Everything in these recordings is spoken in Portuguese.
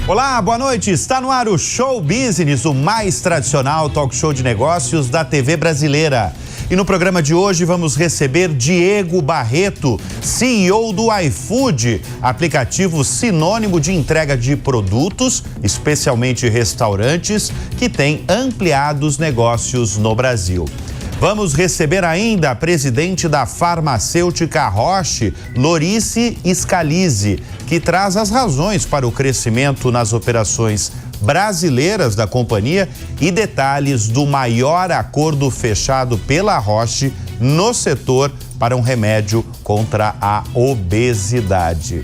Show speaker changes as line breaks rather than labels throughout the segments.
Olá, boa noite. Está no ar o Show Business, o mais tradicional talk show de negócios da TV brasileira. E no programa de hoje vamos receber Diego Barreto, CEO do iFood, aplicativo sinônimo de entrega de produtos, especialmente restaurantes, que tem ampliado os negócios no Brasil. Vamos receber ainda a presidente da farmacêutica Roche, Lorice Scalise, que traz as razões para o crescimento nas operações brasileiras da companhia e detalhes do maior acordo fechado pela Roche no setor para um remédio contra a obesidade.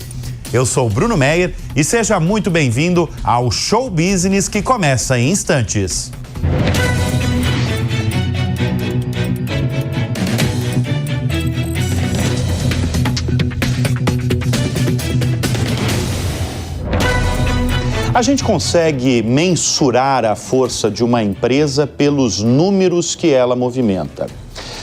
Eu sou o Bruno Meyer e seja muito bem-vindo ao Show Business, que começa em instantes. A gente consegue mensurar a força de uma empresa pelos números que ela movimenta.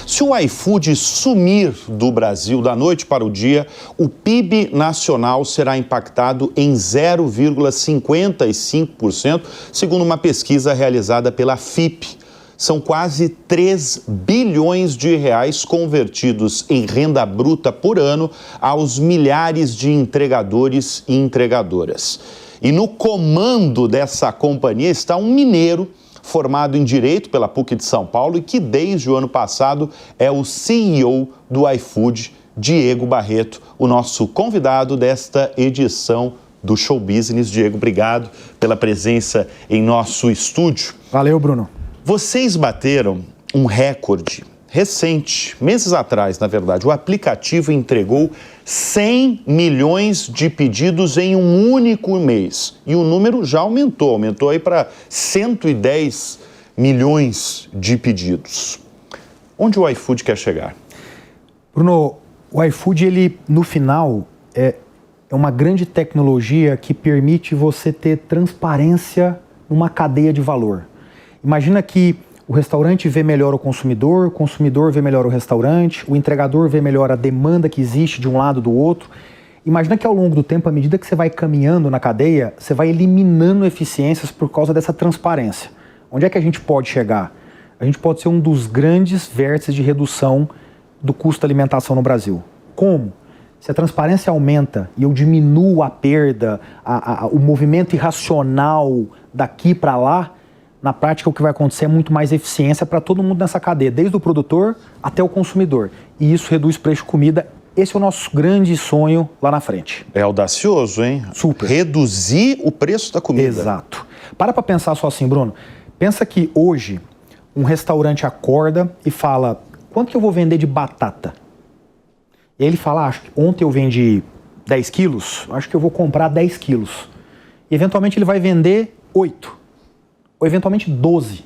Se o iFood sumir do Brasil da noite para o dia, o PIB nacional será impactado em 0,55%, segundo uma pesquisa realizada pela FIP. São quase 3 bilhões de reais convertidos em renda bruta por ano aos milhares de entregadores e entregadoras. E no comando dessa companhia está um mineiro formado em Direito pela PUC de São Paulo e que desde o ano passado é o CEO do iFood, Diego Barreto, o nosso convidado desta edição do Show Business. Diego, obrigado pela presença em nosso estúdio.
Valeu, Bruno.
Vocês bateram um recorde recente, meses atrás, na verdade. O aplicativo entregou 100 milhões de pedidos em um único mês. E o número já aumentou aí para 110 milhões de pedidos. Onde o iFood quer chegar?
Bruno, o iFood, ele, no final, é uma grande tecnologia que permite você ter transparência numa cadeia de valor. Imagina que o restaurante vê melhor o consumidor vê melhor o restaurante, o entregador vê melhor a demanda que existe de um lado do outro. Imagina que ao longo do tempo, à medida que você vai caminhando na cadeia, você vai eliminando eficiências por causa dessa transparência. Onde é que a gente pode chegar? A gente pode ser um dos grandes vértices de redução do custo da alimentação no Brasil. Como? Se a transparência aumenta e eu diminuo a perda, o movimento irracional daqui para lá, na prática, o que vai acontecer é muito mais eficiência para todo mundo nessa cadeia, desde o produtor até o consumidor. E isso reduz o preço de comida. Esse é o nosso grande sonho lá na frente.
É audacioso, hein?
Super.
Reduzir o preço da comida.
Exato. Para pensar só assim, Bruno. Pensa que hoje um restaurante acorda e fala, quanto que eu vou vender de batata? E aí ele fala, acho que ontem eu vendi 10 quilos, acho que eu vou comprar 10 quilos. E eventualmente ele vai vender 8. Ou eventualmente 12.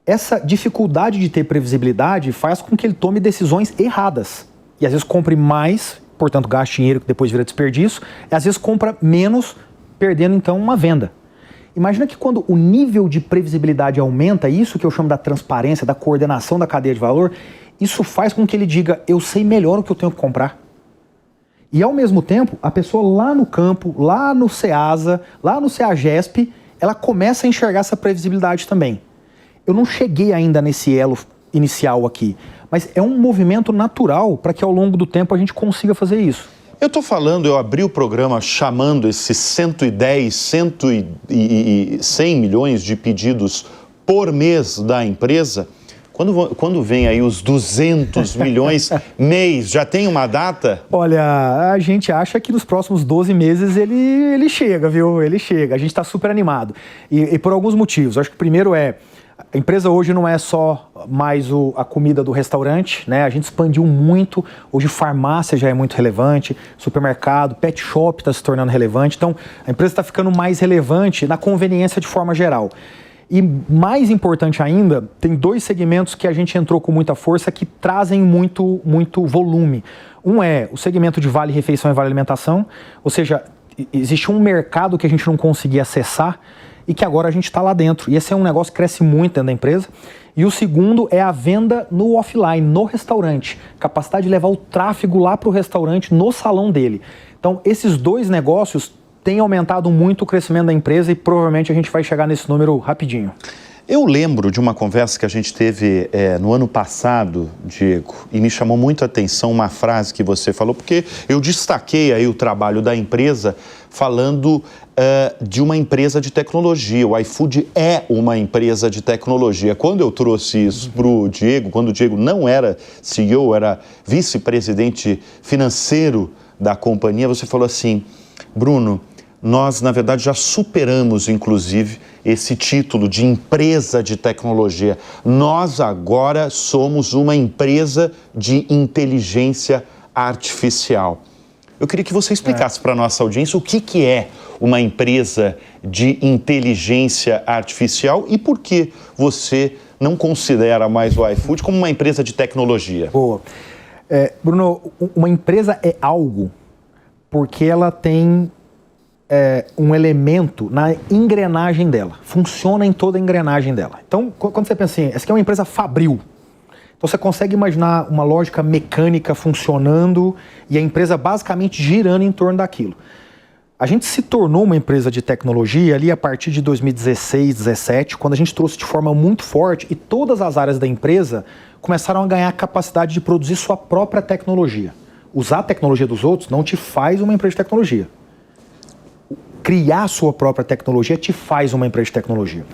Essa dificuldade de ter previsibilidade faz com que ele tome decisões erradas. E às vezes compre mais, portanto gaste dinheiro que depois vira desperdício, e às vezes compra menos, perdendo então uma venda. Imagina que quando o nível de previsibilidade aumenta, isso que eu chamo da transparência, da coordenação da cadeia de valor, isso faz com que ele diga, eu sei melhor o que eu tenho que comprar. E ao mesmo tempo, a pessoa lá no campo, lá no Ceasa, lá no Ceagesp, ela começa a enxergar essa previsibilidade também. Eu não cheguei ainda nesse elo inicial aqui, mas é um movimento natural para que ao longo do tempo a gente consiga fazer isso.
Eu abri o programa chamando esses 110, 100 milhões de pedidos por mês da empresa. Quando vem aí os 200 milhões mês, já tem uma data?
Olha, a gente acha que nos próximos 12 meses ele chega, viu? Ele chega, a gente está super animado. E por alguns motivos. Acho que o primeiro a empresa hoje não é só mais a comida do restaurante, né? A gente expandiu muito, hoje farmácia já é muito relevante, supermercado, pet shop está se tornando relevante. Então, a empresa está ficando mais relevante na conveniência de forma geral. E mais importante ainda, tem 2 segmentos que a gente entrou com muita força que trazem muito volume. Um é o segmento de vale refeição e vale alimentação, ou seja, existe um mercado que a gente não conseguia acessar e que agora a gente está lá dentro. E esse é um negócio que cresce muito dentro da empresa. E o segundo é a venda no offline, no restaurante. Capacidade de levar o tráfego lá para o restaurante, no salão dele. Então, esses 2 negócios tem aumentado muito o crescimento da empresa e provavelmente a gente vai chegar nesse número rapidinho.
Eu lembro de uma conversa que a gente teve no ano passado, Diego, e me chamou muito a atenção uma frase que você falou, porque eu destaquei aí o trabalho da empresa falando de uma empresa de tecnologia. O iFood é uma empresa de tecnologia. Quando eu trouxe isso para o Diego, quando o Diego não era CEO, era vice-presidente financeiro da companhia, você falou assim: Bruno, nós, na verdade, já superamos, inclusive, esse título de empresa de tecnologia. Nós agora somos uma empresa de inteligência artificial. Eu queria que você explicasse para a nossa audiência o que é uma empresa de inteligência artificial e por que você não considera mais o iFood como uma empresa de tecnologia.
Boa. Bruno, uma empresa é algo porque ela tem um elemento na engrenagem dela, funciona em toda a engrenagem dela. Então, quando você pensa assim, essa aqui é uma empresa fabril, então você consegue imaginar uma lógica mecânica funcionando e a empresa basicamente girando em torno daquilo. A gente se tornou uma empresa de tecnologia ali a partir de 2016, 2017, quando a gente trouxe de forma muito forte e todas as áreas da empresa começaram a ganhar a capacidade de produzir sua própria tecnologia. Usar a tecnologia dos outros não te faz uma empresa de tecnologia. Criar sua própria tecnologia te faz uma empresa de tecnologia.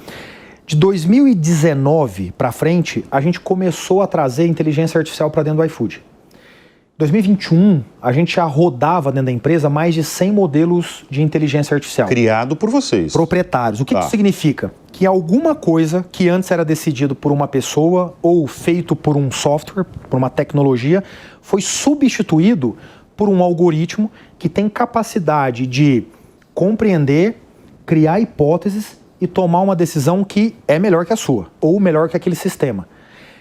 De 2019 para frente, a gente começou a trazer inteligência artificial para dentro do iFood. Em 2021, a gente já rodava dentro da empresa mais de 100 modelos de inteligência artificial.
Criado por vocês.
Proprietários. O que isso significa? Que alguma coisa que antes era decidido por uma pessoa ou feito por um software, por uma tecnologia, foi substituído por um algoritmo que tem capacidade de compreender, criar hipóteses e tomar uma decisão que é melhor que a sua, ou melhor que aquele sistema.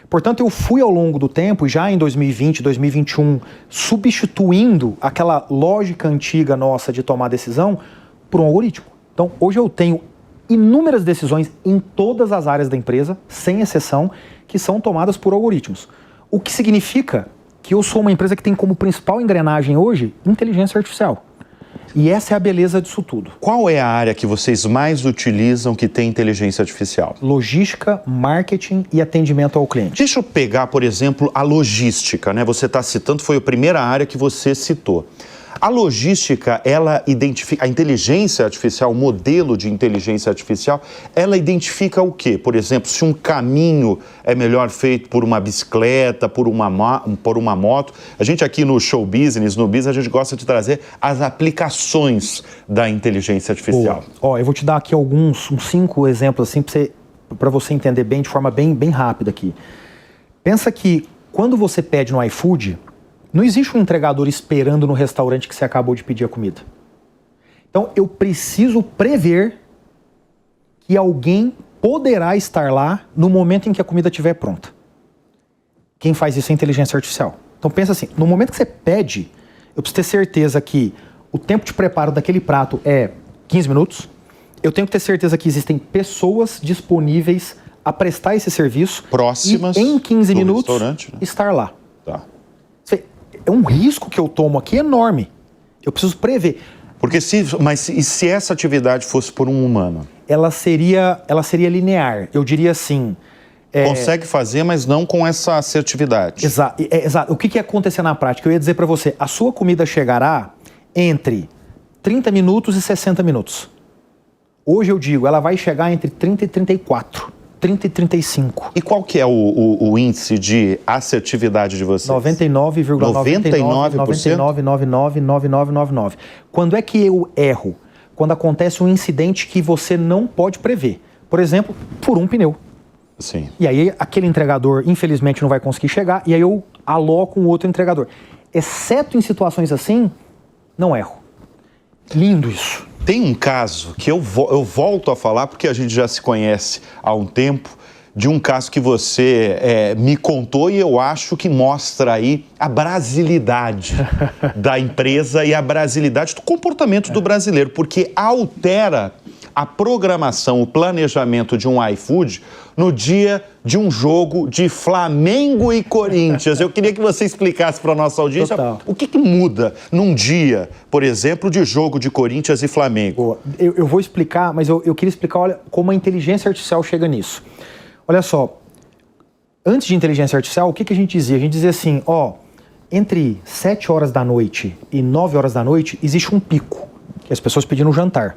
Portanto, eu fui ao longo do tempo, já em 2020, 2021, substituindo aquela lógica antiga nossa de tomar decisão por um algoritmo. Então, hoje eu tenho inúmeras decisões em todas as áreas da empresa, sem exceção, que são tomadas por algoritmos. O que significa que eu sou uma empresa que tem como principal engrenagem hoje inteligência artificial. E essa é a beleza disso tudo.
Qual é a área que vocês mais utilizam que tem inteligência artificial?
Logística, marketing e atendimento ao cliente.
Deixa eu pegar, por exemplo, a logística, né? Você está citando, foi a primeira área que você citou. A logística, ela identifica, a inteligência artificial, o modelo de inteligência artificial, ela identifica o quê? Por exemplo, se um caminho é melhor feito por uma bicicleta, por uma moto. A gente aqui no Show Business, no Business, a gente gosta de trazer as aplicações da inteligência artificial.
Eu vou te dar aqui uns 5 exemplos assim para você entender bem, de forma bem rápida aqui. Pensa que quando você pede no iFood, não existe um entregador esperando no restaurante que você acabou de pedir a comida. Então, eu preciso prever que alguém poderá estar lá no momento em que a comida estiver pronta. Quem faz isso é a inteligência artificial. Então, pensa assim, no momento que você pede, eu preciso ter certeza que o tempo de preparo daquele prato é 15 minutos. Eu tenho que ter certeza que existem pessoas disponíveis a prestar esse serviço.
Próximas
e em 15 minutos,
né?
estar lá.
Tá.
É um risco que eu tomo aqui enorme. Eu preciso prever.
Mas e se essa atividade fosse por um humano?
Ela seria linear. Eu diria assim...
Consegue fazer, mas não com essa assertividade.
Exato. O que ia acontecer na prática? Eu ia dizer para você, a sua comida chegará entre 30 minutos e 60 minutos. Hoje eu digo, ela vai chegar entre 30 e 34. 30 e 35.
E qual que é o índice de assertividade de vocês?
99,99999999. Quando é que eu erro? Quando acontece um incidente que você não pode prever. Por exemplo, furou um pneu.
Sim.
E aí aquele entregador, infelizmente, não vai conseguir chegar, e aí eu aloco um outro entregador. Exceto em situações assim, não erro. Lindo isso.
Tem um caso que eu volto a falar, porque a gente já se conhece há um tempo, de um caso que você me contou e eu acho que mostra aí a brasilidade da empresa e a brasilidade do comportamento do brasileiro, porque altera a programação, o planejamento de um iFood no dia de um jogo de Flamengo e Corinthians. Eu queria que você explicasse para a nossa audiência o que muda num dia, por exemplo, de jogo de Corinthians e Flamengo.
Boa. Eu vou explicar, mas eu queria explicar, olha, como a inteligência artificial chega nisso. Olha só, antes de inteligência artificial, o que a gente dizia? A gente dizia assim, entre 7 horas da noite e 9 horas da noite, existe um pico, que as pessoas pedindo jantar.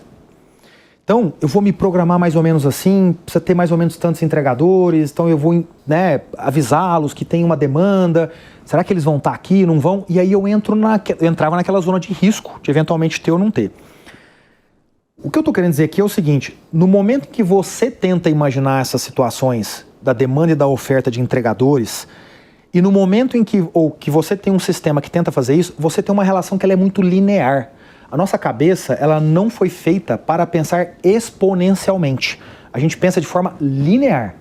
Então, eu vou me programar mais ou menos assim, precisa ter mais ou menos tantos entregadores, então eu vou, avisá-los que tem uma demanda, será que eles vão estar aqui, não vão? E aí eu entrava naquela zona de risco, de eventualmente ter ou não ter. O que eu estou querendo dizer aqui é o seguinte, no momento que você tenta imaginar essas situações da demanda e da oferta de entregadores, e no momento em que você tem um sistema que tenta fazer isso, você tem uma relação que ela é muito linear. A nossa cabeça, ela não foi feita para pensar exponencialmente. A gente pensa de forma linear.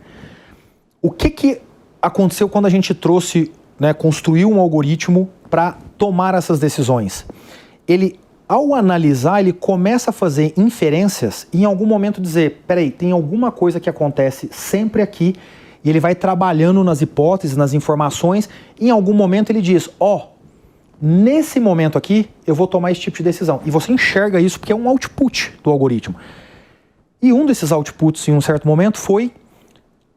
O que aconteceu quando a gente construiu um algoritmo para tomar essas decisões? Ele, ao analisar, ele começa a fazer inferências e em algum momento dizer, peraí, tem alguma coisa que acontece sempre aqui, e ele vai trabalhando nas hipóteses, nas informações, e em algum momento ele diz, nesse momento aqui, eu vou tomar esse tipo de decisão. E você enxerga isso porque é um output do algoritmo. E um desses outputs, em um certo momento, foi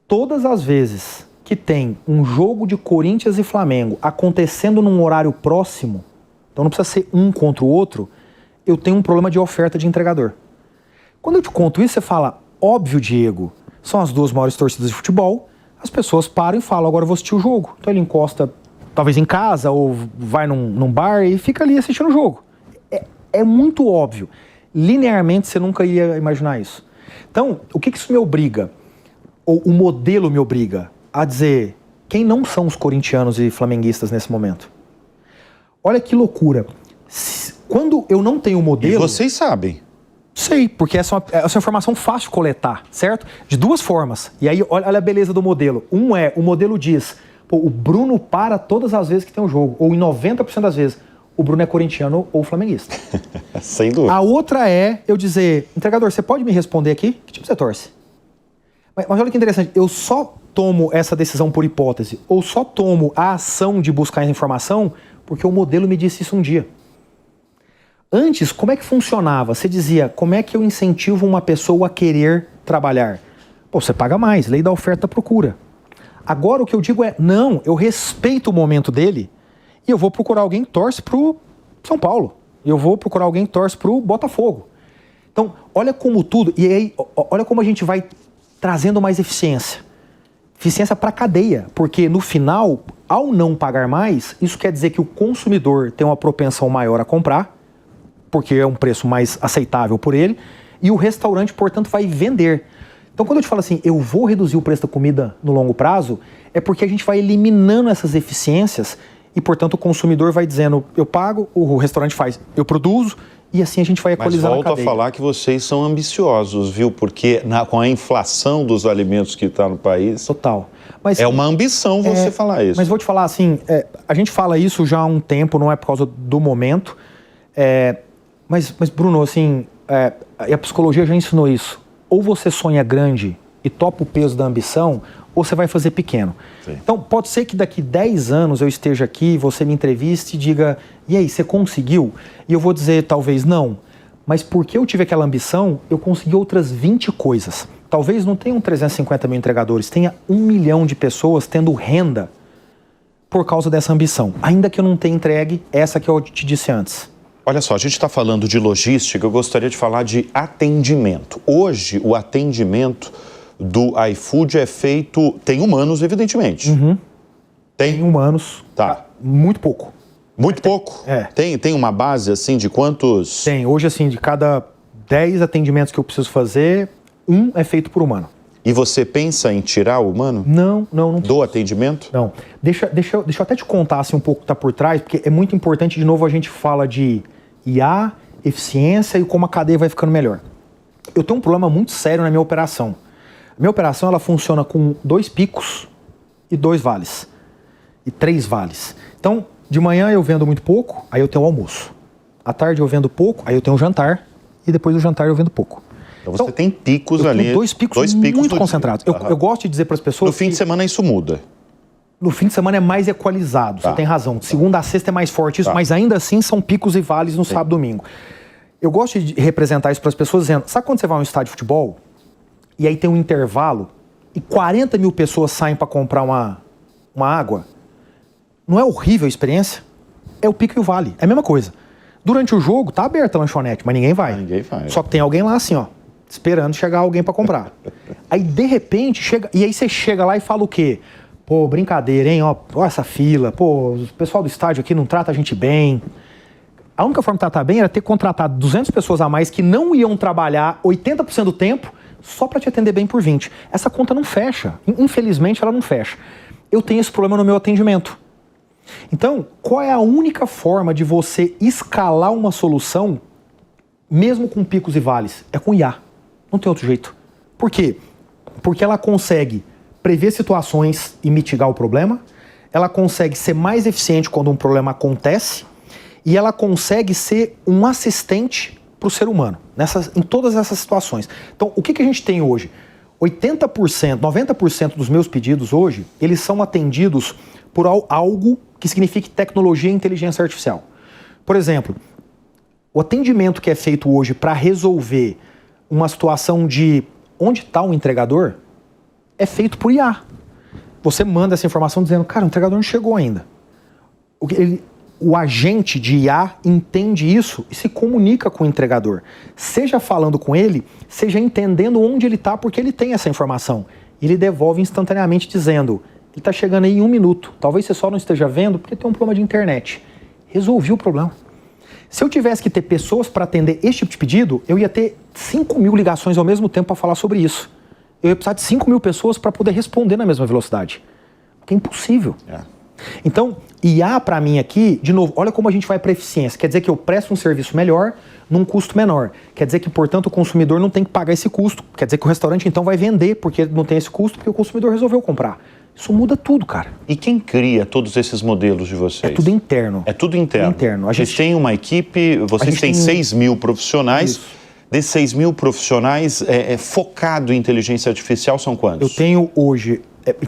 todas as vezes que tem um jogo de Corinthians e Flamengo acontecendo num horário próximo, então não precisa ser um contra o outro, eu tenho um problema de oferta de entregador. Quando eu te conto isso, você fala, óbvio, Diego, são as duas maiores torcidas de futebol, as pessoas param e falam, agora eu vou assistir o jogo. Então ele encosta talvez em casa, ou vai num bar e fica ali assistindo o jogo. É muito óbvio. Linearmente, você nunca ia imaginar isso. Então, o que isso me obriga? Ou o modelo me obriga a dizer quem não são os corintianos e flamenguistas nesse momento? Olha que loucura. Quando eu não tenho o modelo...
E vocês sabem.
Sei, porque essa é uma informação fácil de coletar, certo? De duas formas. E aí, olha a beleza do modelo. O modelo diz... o Bruno para todas as vezes que tem um jogo, ou em 90% das vezes, o Bruno é corintiano ou flamenguista.
Sem dúvida.
A outra é eu dizer, entregador, você pode me responder aqui? Que time você torce? Mas olha que interessante, eu só tomo essa decisão por hipótese, ou só tomo a ação de buscar essa informação porque o modelo me disse isso um dia. Antes, como é que funcionava? Você dizia, como é que eu incentivo uma pessoa a querer trabalhar? Você paga mais, lei da oferta e procura. Agora o que eu digo é, não, eu respeito o momento dele e eu vou procurar alguém que torce pro São Paulo. Eu vou procurar alguém que torce pro Botafogo. Então, olha como tudo, e aí, olha como a gente vai trazendo mais eficiência. Eficiência para a cadeia, porque no final, ao não pagar mais, isso quer dizer que o consumidor tem uma propensão maior a comprar, porque é um preço mais aceitável por ele, e o restaurante, portanto, vai vender. Então, quando eu te falo assim, eu vou reduzir o preço da comida no longo prazo, é porque a gente vai eliminando essas eficiências e, portanto, o consumidor vai dizendo, eu pago, o restaurante faz, eu produzo, e assim a gente vai equalizando a cadeia.
Mas volto a falar que vocês são ambiciosos, viu? Porque com a inflação dos alimentos que está no país...
Total. Mas,
é uma ambição você falar isso.
Mas vou te falar assim, a gente fala isso já há um tempo, não é por causa do momento, mas Bruno, assim, a psicologia já ensinou isso. Ou você sonha grande e topa o peso da ambição, ou você vai fazer pequeno. Sim. Então, pode ser que daqui 10 anos eu esteja aqui, você me entreviste e diga, e aí, você conseguiu? E eu vou dizer, talvez não. Mas porque eu tive aquela ambição, eu consegui outras 20 coisas. Talvez não tenham 350 mil entregadores, tenha 1 milhão de pessoas tendo renda por causa dessa ambição. Ainda que eu não tenha entregue essa que eu te disse antes.
Olha só, a gente está falando de logística, eu gostaria de falar de atendimento. Hoje, o atendimento do iFood é feito... Tem humanos, evidentemente.
Uhum. Tem humanos.
Tá.
Muito pouco.
Muito pouco? Tem uma base, assim, de quantos...
Tem. Hoje, assim, de cada 10 atendimentos que eu preciso fazer, 1 é feito por humano.
E você pensa em tirar o humano?
Não.
Do atendimento?
Não. Deixa eu até te contar, assim, um pouco o que está por trás, porque é muito importante, de novo, a gente fala de IA, eficiência e como a cadeia vai ficando melhor. Eu tenho um problema muito sério na minha operação. A minha operação, ela funciona com 2 picos e 2 vales. E 3 vales. Então, de manhã eu vendo muito pouco, aí eu tenho o almoço. À tarde eu vendo pouco, aí eu tenho o jantar. E depois do jantar eu vendo pouco.
Então você tem picos ali.
Dois picos muito concentrados. Eu gosto de dizer para as pessoas.
No fim de semana isso muda.
No fim de semana é mais equalizado, você tem razão. De segunda a sexta é mais forte isso, mas ainda assim são picos e vales no sábado e domingo. Eu gosto de representar isso para as pessoas dizendo, sabe quando você vai a um estádio de futebol e aí tem um intervalo e 40 mil pessoas saem para comprar uma água? Não é horrível a experiência? É o pico e o vale, é a mesma coisa. Durante o jogo tá aberta a lanchonete, mas ninguém vai.
Ninguém vai.
Só que tem alguém lá assim, ó, esperando chegar alguém para comprar. Aí de repente chega, e aí você chega lá e fala o quê? Pô, brincadeira, hein? Ó essa fila. Pô, o pessoal do estádio aqui não trata a gente bem. A única forma de tratar bem era ter contratado 200 pessoas a mais que não iam trabalhar 80% do tempo só para te atender bem por 20. Essa conta não fecha. Infelizmente, ela não fecha. Eu tenho esse problema no meu atendimento. Então, qual é a única forma de você escalar uma solução, mesmo com picos e vales? É com IA. Não tem outro jeito. Por quê? Porque ela consegue prever situações e mitigar o problema, ela consegue ser mais eficiente quando um problema acontece e ela consegue ser um assistente para o ser humano em todas essas situações. Então, o que a gente tem hoje? 80%, 90% dos meus pedidos hoje, eles são atendidos por algo que signifique tecnologia e inteligência artificial. Por exemplo, o atendimento que é feito hoje para resolver uma situação de onde está o entregador é feito por IA. Você manda essa informação dizendo, cara, o entregador não chegou ainda. O agente de IA entende isso e se comunica com o entregador. Seja falando com ele, seja entendendo onde ele está, porque ele tem essa informação. Ele devolve instantaneamente dizendo, ele está chegando aí em 1 minuto. Talvez você só não esteja vendo porque tem um problema de internet. Resolvi o problema. Se eu tivesse que ter pessoas para atender esse tipo de pedido, eu ia ter 5 mil ligações ao mesmo tempo para falar sobre isso. Eu ia precisar de 5 mil pessoas para poder responder na mesma velocidade. Porque é impossível. Então, IA para mim aqui, de novo, olha como a gente vai para eficiência. Quer dizer que eu presto um serviço melhor num custo menor. Quer dizer que, portanto, o consumidor não tem que pagar esse custo. Quer dizer que o restaurante, então, vai vender porque não tem esse custo, porque o consumidor resolveu comprar. Isso muda tudo, cara.
E quem cria todos esses modelos de vocês?
É tudo interno.
É tudo interno. Vocês têm uma equipe, vocês têm 6 mil profissionais. Isso. Desses 6 mil profissionais, focado em inteligência artificial, são quantos?
Eu tenho hoje...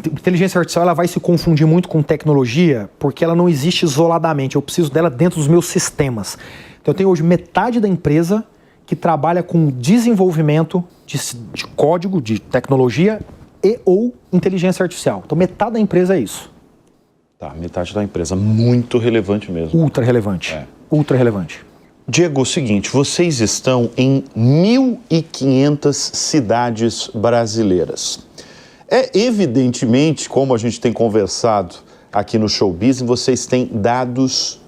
inteligência artificial ela vai se confundir muito com tecnologia porque ela não existe isoladamente. Eu preciso dela dentro dos meus sistemas. Então eu tenho hoje metade da empresa que trabalha com desenvolvimento de código, de tecnologia e ou inteligência artificial. Então metade da empresa é isso.
Tá, metade da empresa. Muito relevante mesmo.
Ultra relevante. Ultra relevante.
Diego, é o seguinte, vocês estão em 1.500 cidades brasileiras. Evidentemente, como a gente tem conversado aqui no Show Business, vocês têm dados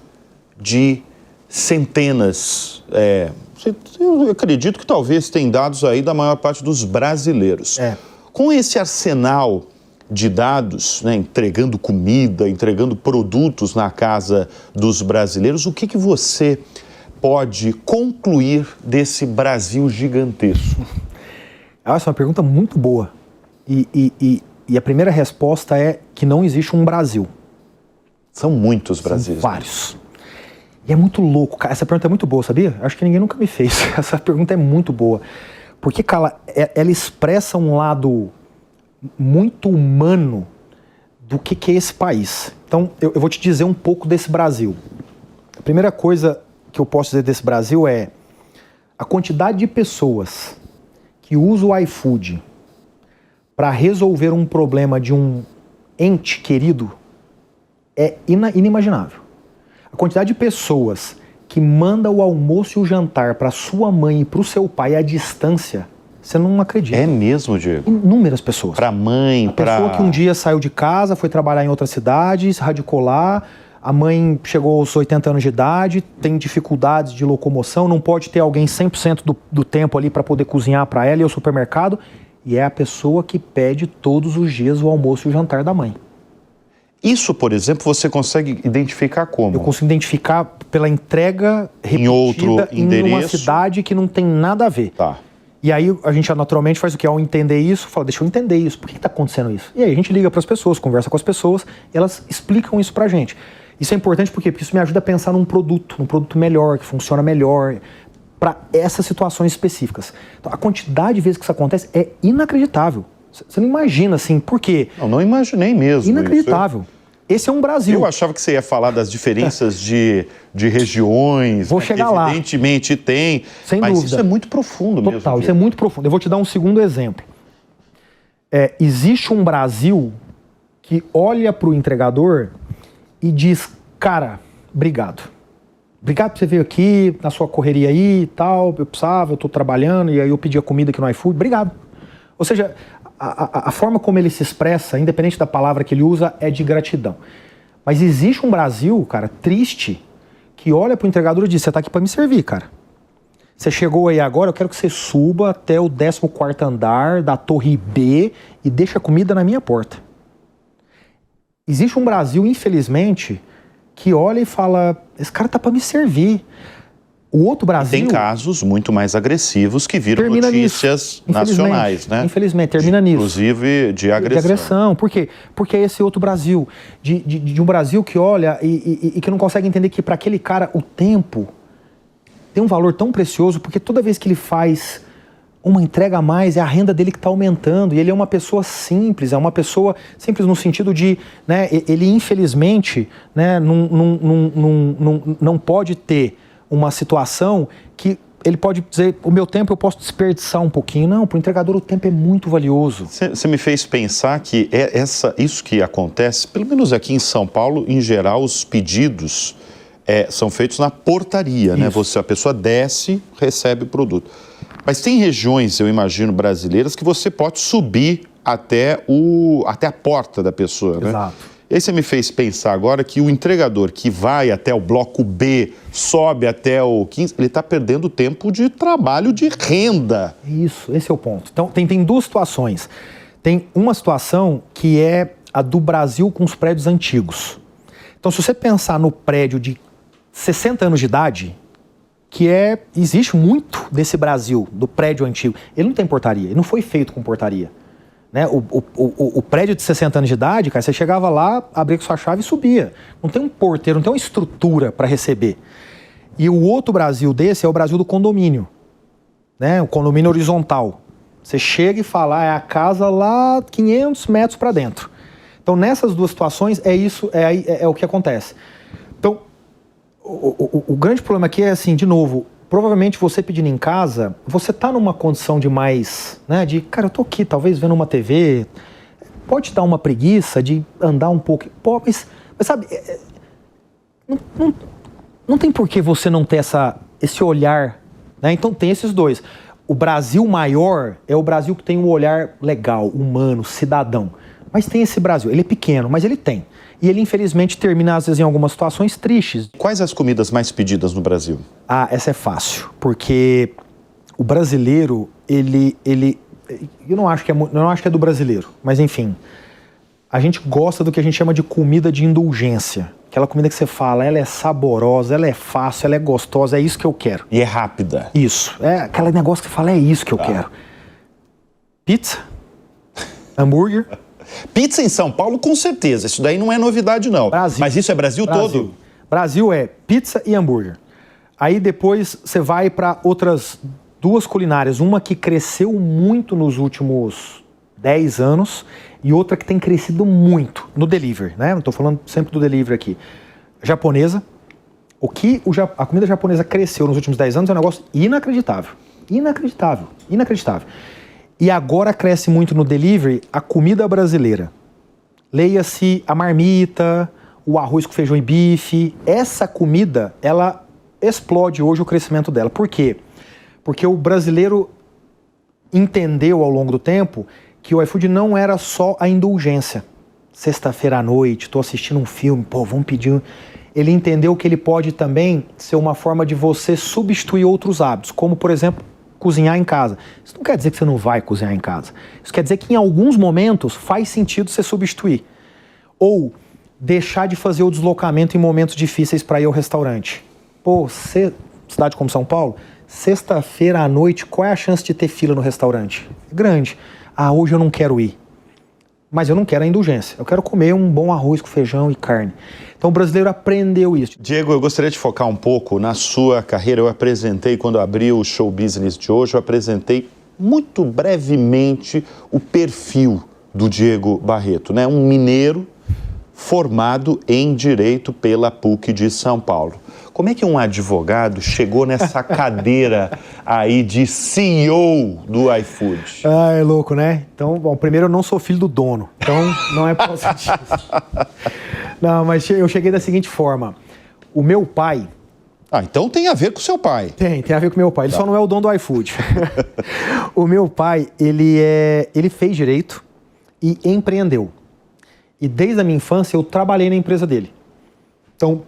de centenas. Eu acredito que talvez tenham dados aí da maior parte dos brasileiros. Com esse arsenal de dados, né, entregando comida, entregando produtos na casa dos brasileiros, o que você pode concluir desse Brasil gigantesco?
Essa é uma pergunta muito boa. E a primeira resposta é que não existe um Brasil.
São muitos Brasis.
São vários. E é muito louco, cara. Essa pergunta é muito boa, sabia? Acho que ninguém nunca me fez. Essa pergunta é muito boa. Porque, cara, ela expressa um lado muito humano do que é esse país. Então, eu vou te dizer um pouco desse Brasil. A primeira coisa que eu posso dizer desse Brasil é a quantidade de pessoas que usam o iFood para resolver um problema de um ente querido é inimaginável. A quantidade de pessoas que manda o almoço e o jantar para sua mãe e para o seu pai à distância, você não acredita.
É mesmo, Diego?
Inúmeras pessoas.
Para mãe, para...
pessoa que um dia saiu de casa, foi trabalhar em outra cidade, se radicou lá, a mãe chegou aos 80 anos de idade, tem dificuldades de locomoção, não pode ter alguém 100% do tempo ali para poder cozinhar para ela e ao supermercado, e é a pessoa que pede todos os dias o almoço e o jantar da mãe.
Isso, por exemplo, você consegue identificar como?
Eu consigo identificar pela entrega repetida
em outro endereço,
em uma cidade que não tem nada a ver.
Tá.
E aí a gente naturalmente faz o que? Ao entender isso, fala, deixa eu entender isso, por que está acontecendo isso? E aí a gente liga para as pessoas, conversa com as pessoas, e elas explicam isso pra gente. Isso é importante porque isso me ajuda a pensar num produto melhor, que funciona melhor. para essas situações específicas. Então, a quantidade de vezes que isso acontece é inacreditável. Você não imagina, assim, por quê?
Não imaginei mesmo.
Inacreditável. Esse é um Brasil.
Eu achava que você ia falar das diferenças de regiões.
Vou chegar lá.
Evidentemente tem.
Sem
mas
dúvida.
Isso é muito profundo mesmo.
Total, isso é muito profundo. Eu vou te dar um segundo exemplo. Existe um Brasil que olha para o entregador e diz, cara, obrigado. Obrigado por você vir aqui, na sua correria aí e tal, eu precisava, eu estou trabalhando, e aí eu pedi a comida aqui no iFood, obrigado. Ou seja, a forma como ele se expressa, independente da palavra que ele usa, é de gratidão. Mas existe um Brasil, cara, triste, que olha pro entregador e diz, você tá aqui para me servir, cara. Você chegou aí agora, eu quero que você suba até o 14º andar da Torre B e deixe a comida na minha porta. Existe um Brasil, infelizmente, que olha e fala, esse cara tá para me servir. O outro Brasil...
Tem casos muito mais agressivos que viram notícias nacionais, né?
Infelizmente, termina nisso.
Inclusive de agressão.
De agressão. Por quê? Porque é esse outro Brasil. De um Brasil que olha e que não consegue entender que para aquele cara o tempo tem um valor tão precioso, porque toda vez que ele faz uma entrega a mais, é a renda dele que está aumentando. E ele é uma pessoa simples, no sentido de, né, ele infelizmente, né, não pode ter uma situação que ele pode dizer, o meu tempo eu posso desperdiçar um pouquinho. Não, para o entregador o tempo é muito valioso.
Você me fez pensar que isso que acontece, pelo menos aqui em São Paulo, em geral, os pedidos são feitos na portaria, né? A pessoa desce, recebe o produto. Mas tem regiões, eu imagino, brasileiras, que você pode subir até a porta da pessoa, né?
Exato.
E aí você me fez pensar agora que o entregador que vai até o bloco B, sobe até o 15, ele está perdendo tempo de trabalho, de renda.
Isso, esse é o ponto. Então, tem duas situações. Tem uma situação que é a do Brasil com os prédios antigos. Então, se você pensar no prédio de 60 anos de idade, existe muito desse Brasil, do prédio antigo. Ele não tem portaria, ele não foi feito com portaria. Né? O prédio de 60 anos de idade, cara, você chegava lá, abria com sua chave e subia. Não tem um porteiro, não tem uma estrutura para receber. E o outro Brasil desse é o Brasil do condomínio, né? O condomínio horizontal. Você chega e fala, é a casa lá 500 metros para dentro. Então, nessas duas situações, é o que acontece. Então, o grande problema aqui é assim, de novo, provavelmente você pedindo em casa, você tá numa condição de mais, né, cara, eu tô aqui talvez vendo uma TV, pode dar uma preguiça de andar um pouco, mas sabe, não tem por que você não ter esse olhar, né? Então tem esses dois. O Brasil maior é o Brasil que tem um olhar legal, humano, cidadão. Mas tem esse Brasil, ele é pequeno, mas ele tem. E ele, infelizmente, termina, às vezes, em algumas situações tristes.
Quais as comidas mais pedidas no Brasil?
Essa é fácil, porque o brasileiro, eu não acho que é do brasileiro, mas enfim, a gente gosta do que a gente chama de comida de indulgência. Aquela comida que você fala, ela é saborosa, ela é fácil, ela é gostosa, é isso que eu quero.
E é rápida.
Isso, é aquele negócio que você fala, é isso que eu quero. Pizza, hambúrguer.
Pizza em São Paulo, com certeza. Isso daí não é novidade, não.
Brasil.
Mas isso é Brasil todo?
Brasil é pizza e hambúrguer. Aí depois você vai para outras duas culinárias. Uma que cresceu muito nos últimos 10 anos e outra que tem crescido muito no delivery, né? Não estou falando sempre do delivery aqui. Japonesa. A comida japonesa cresceu nos últimos 10 anos é um negócio inacreditável. Inacreditável. Inacreditável. E agora cresce muito no delivery a comida brasileira. Leia-se a marmita, o arroz com feijão e bife. Essa comida, ela explode hoje o crescimento dela. Por quê? Porque o brasileiro entendeu ao longo do tempo que o iFood não era só a indulgência. Sexta-feira à noite, estou assistindo um filme, vamos pedir... Ele entendeu que ele pode também ser uma forma de você substituir outros hábitos, como, por exemplo, cozinhar em casa. Isso não quer dizer que você não vai cozinhar em casa. Isso quer dizer que em alguns momentos faz sentido você substituir. Ou deixar de fazer o deslocamento em momentos difíceis para ir ao restaurante. Cidade como São Paulo, sexta-feira à noite, qual é a chance de ter fila no restaurante? Grande. Hoje eu não quero ir. mas eu não quero a indulgência. Eu quero comer um bom arroz com feijão e carne. Então o brasileiro aprendeu isso.
Diego, eu gostaria de focar um pouco na sua carreira. Eu apresentei, quando abri o Show Business de hoje, eu apresentei muito brevemente o perfil do Diego Barreto, né? Um mineiro formado em Direito pela PUC de São Paulo. Como é que um advogado chegou nessa cadeira aí de CEO do iFood?
Ah, é louco, né? Então, bom, primeiro eu não sou filho do dono, então não é por causa disso. Não, mas eu cheguei da seguinte forma. O meu pai...
Ah, então tem a ver com o seu pai.
Tem a ver com o meu pai. Ele só não é o dono do iFood. O meu pai, ele fez direito e empreendeu. E desde a minha infância eu trabalhei na empresa dele. Então,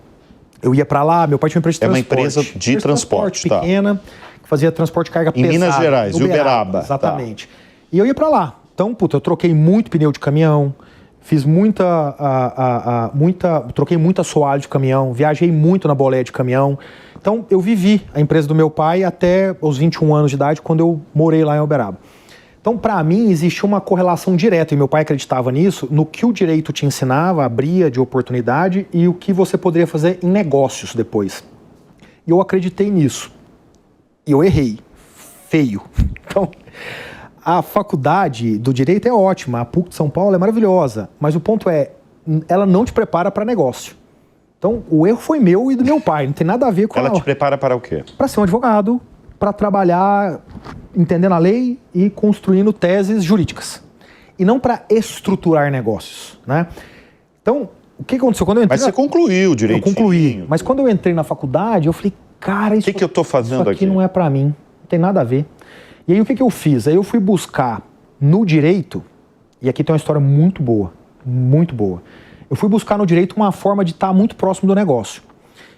eu ia pra lá, meu pai tinha uma empresa de transporte.
É uma empresa de transporte, tá.
Pequena, que fazia transporte de carga pesada.
Em Minas Gerais, Uberaba.
Exatamente. Tá. E eu ia pra lá. Então, eu troquei muito pneu de caminhão, fiz troquei muita assoalho de caminhão, viajei muito na boleia de caminhão. Então, eu vivi a empresa do meu pai até os 21 anos de idade, quando eu morei lá em Uberaba. Então, para mim, existia uma correlação direta, e meu pai acreditava nisso, no que o direito te ensinava, abria de oportunidade e o que você poderia fazer em negócios depois. E eu acreditei nisso. E eu errei. Feio. Então, a faculdade do direito é ótima, a PUC de São Paulo é maravilhosa, mas o ponto é, ela não te prepara para negócio. Então, o erro foi meu e do meu pai, não tem nada a ver com
ela. Ela te prepara para o quê?
Para ser um advogado, para trabalhar entendendo a lei e construindo teses jurídicas. E não para estruturar negócios, né? Então, o que aconteceu quando eu entrei...
Mas você concluiu direitinho.
Eu concluí. Mas quando eu entrei na faculdade, eu falei, cara, isso
que eu tô fazendo
aqui não é para mim. Não tem nada a ver. E aí, o que eu fiz? Aí eu fui buscar no direito, e aqui tem uma história muito boa, muito boa. Eu fui buscar no direito uma forma de estar muito próximo do negócio.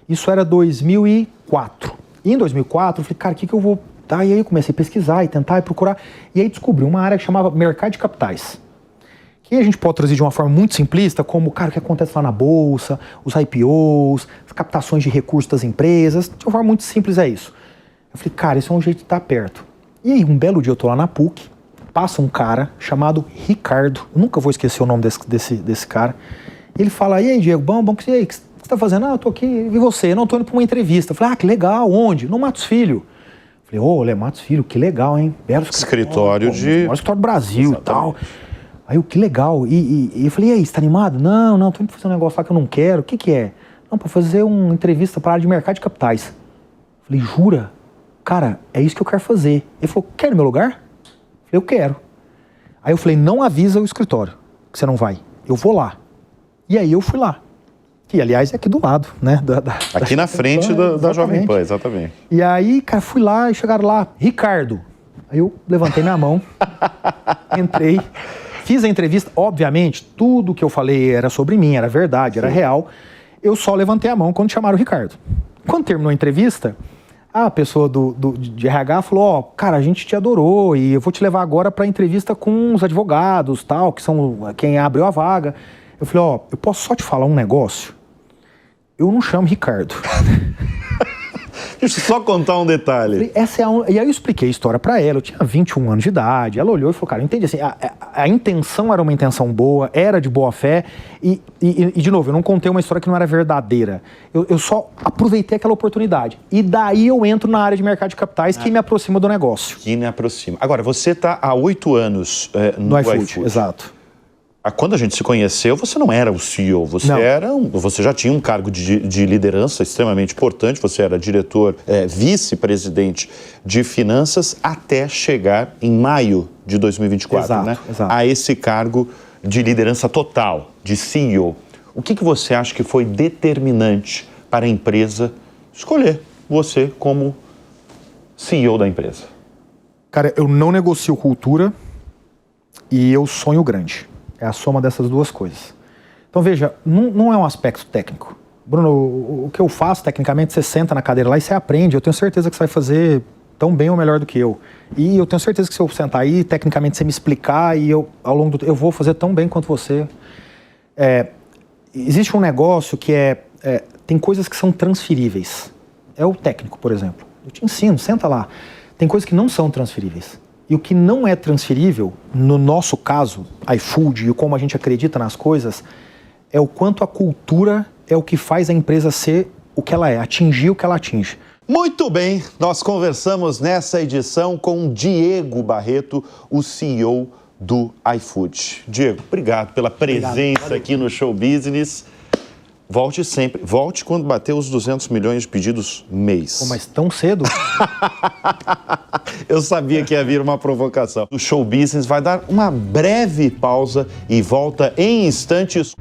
Isso era 2004. E em 2004, eu falei, cara, o que eu vou... Tá, e aí eu comecei a pesquisar e tentar e procurar. E aí descobri uma área que chamava mercado de capitais. Que a gente pode trazer de uma forma muito simplista, como, cara, o que acontece lá na bolsa, os IPOs, as captações de recursos das empresas. De uma forma muito simples é isso. Eu falei, cara, isso é um jeito de estar perto. E aí, um belo dia eu tô lá na PUC, passa um cara chamado Ricardo. Eu nunca vou esquecer o nome desse cara. Ele fala, e aí, Diego, bom, e aí, o que você tá fazendo? Ah, eu tô aqui, e você? Eu não tô indo pra uma entrevista. Eu falei, ah, que legal, onde? No Matos Filho. Eu falei, Matos Filho, que legal, hein? Belo
escritório de...
maior escritório do Brasil e tal. Aí eu, que legal. E eu falei, e aí, você tá animado? Não, tô indo fazer um negócio lá que eu não quero. O que é? Não, pra fazer uma entrevista para a área de mercado de capitais. Eu falei, jura? Cara, é isso que eu quero fazer. Ele falou, quer no meu lugar? Eu falei, eu quero. Aí eu falei, não avisa o escritório que você não vai. Eu vou lá. E aí eu fui lá. Que, aliás, é aqui do lado, né?
Aqui na frente da Jovem Pan, exatamente.
E aí, cara, fui lá e chegaram lá, Ricardo. Aí eu levantei minha mão, entrei, fiz a entrevista. Obviamente, tudo que eu falei era sobre mim, era verdade, era real. Eu só levantei a mão quando chamaram o Ricardo. Quando terminou a entrevista, a pessoa de RH falou, ó, cara, a gente te adorou e eu vou te levar agora para entrevista com os advogados, tal, que são quem abriu a vaga. Eu falei, ó, eu posso só te falar um negócio? Eu não chamo Ricardo.
Deixa eu só contar um detalhe.
E aí eu expliquei a história pra ela, eu tinha 21 anos de idade, ela olhou e falou, cara, eu entendi assim, a intenção era uma intenção boa, era de boa fé, e de novo, eu não contei uma história que não era verdadeira, eu só aproveitei aquela oportunidade, e daí eu entro na área de mercado de capitais, que me aproxima do negócio.
Que me aproxima. Agora, você está há 8 anos no iFood.
Exato.
Quando a gente se conheceu, você não era o CEO, você já tinha um cargo de liderança extremamente importante, você era diretor, vice-presidente de finanças, até chegar em maio de 2024,
exato,
né?
Exato.
A esse cargo de liderança total, de CEO. O que você acha que foi determinante para a empresa escolher você como CEO da empresa?
Cara, eu não negocio cultura e eu sonho grande. É a soma dessas duas coisas. Então, veja, não é um aspecto técnico. Bruno, o que eu faço, tecnicamente, você senta na cadeira lá e você aprende. Eu tenho certeza que você vai fazer tão bem ou melhor do que eu. E eu tenho certeza que se eu sentar aí, tecnicamente, você me explicar e eu, ao longo do tempo, eu vou fazer tão bem quanto você. Existe um negócio que tem coisas que são transferíveis. É o técnico, por exemplo. Eu te ensino, senta lá. Tem coisas que não são transferíveis. E o que não é transferível, no nosso caso, iFood e como a gente acredita nas coisas, é o quanto a cultura é o que faz a empresa ser o que ela é, atingir o que ela atinge.
Muito bem, nós conversamos nessa edição com Diego Barreto, o CEO do iFood. Diego, obrigado pela presença aqui no Show Business. Volte sempre. Volte quando bater os 200 milhões de pedidos mês.
Pô, mas tão cedo?
Eu sabia que ia vir uma provocação. O Show Business vai dar uma breve pausa e volta em instantes.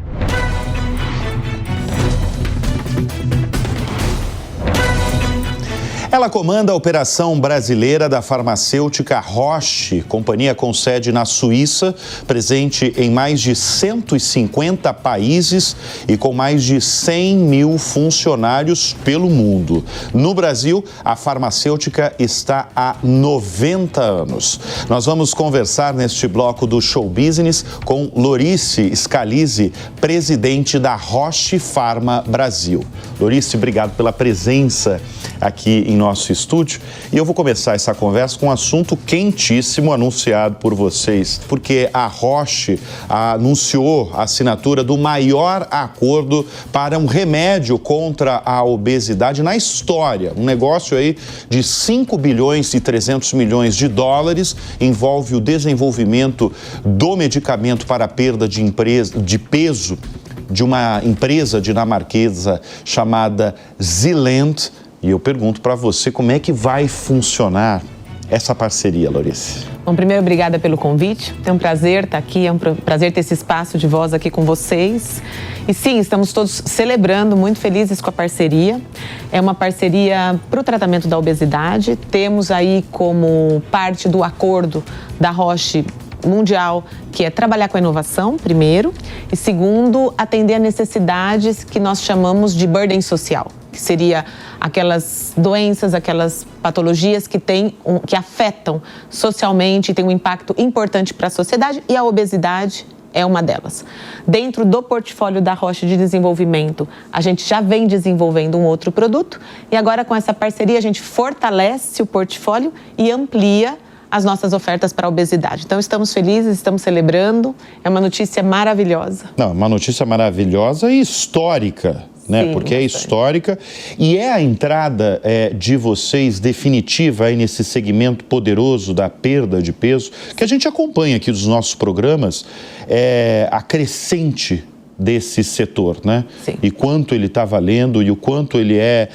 Ela comanda a operação brasileira da farmacêutica Roche, companhia com sede na Suíça, presente em mais de 150 países e com mais de 100 mil funcionários pelo mundo. No Brasil, a farmacêutica está há 90 anos. Nós vamos conversar neste bloco do Show Business com Lorice Scalise, presidente da Roche Pharma Brasil. Lorice, obrigado pela presença aqui em nosso estúdio. E eu vou começar essa conversa com um assunto quentíssimo anunciado por vocês, porque a Roche anunciou a assinatura do maior acordo para um remédio contra a obesidade na história. Um negócio aí de 5 bilhões e 300 milhões de dólares, envolve o desenvolvimento do medicamento para a perda de peso de uma empresa dinamarquesa chamada Zealand. E eu pergunto para você como é que vai funcionar essa parceria, Lorice.
Bom, primeiro, obrigada pelo convite. É um prazer estar aqui, é um prazer ter esse espaço de voz aqui com vocês. E sim, estamos todos celebrando, muito felizes com a parceria. É uma parceria para o tratamento da obesidade. Temos aí como parte do acordo da Roche mundial, que é trabalhar com a inovação, primeiro, e segundo, atender a necessidades que nós chamamos de burden social, que seria aquelas doenças, aquelas patologias que afetam socialmente e têm um impacto importante para a sociedade, e a obesidade é uma delas. Dentro do portfólio da Roche de desenvolvimento, a gente já vem desenvolvendo um outro produto, e agora com essa parceria a gente fortalece o portfólio e amplia as nossas ofertas para a obesidade. Então, estamos felizes, estamos celebrando. É uma notícia maravilhosa.
Não, uma notícia maravilhosa e histórica, né? Sim, porque é histórica e é a entrada de vocês definitiva aí nesse segmento poderoso da perda de peso, que a gente acompanha aqui dos nossos programas, a crescente desse setor, né?
Sim.
E quanto ele está valendo e o quanto ele é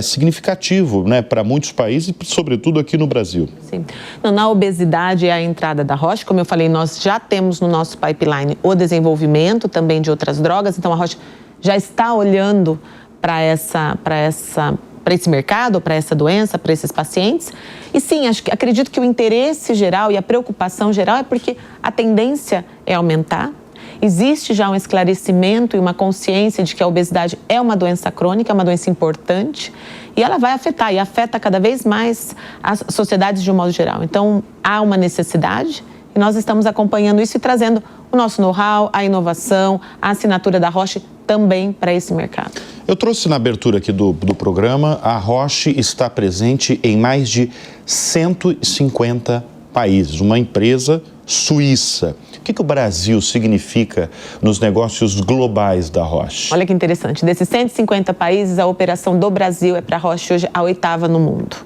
significativo, né, para muitos países e sobretudo aqui no Brasil.
Sim. Não, na obesidade é a entrada da Roche, como eu falei, nós já temos no nosso pipeline o desenvolvimento também de outras drogas, então a Roche já está olhando para esse mercado, para essa doença, para esses pacientes. E sim, acredito que o interesse geral e a preocupação geral é porque a tendência é aumentar. Existe já um esclarecimento e uma consciência de que a obesidade é uma doença crônica, é uma doença importante e ela vai afetar e afeta cada vez mais as sociedades de um modo geral. Então, há uma necessidade e nós estamos acompanhando isso e trazendo o nosso know-how, a inovação, a assinatura da Roche também para esse mercado.
Eu trouxe na abertura aqui do programa, a Roche está presente em mais de 150 países, uma empresa suíça. O que o Brasil significa nos negócios globais da Roche?
Olha que interessante. Desses 150 países, a operação do Brasil é para a Roche hoje a 8ª no mundo.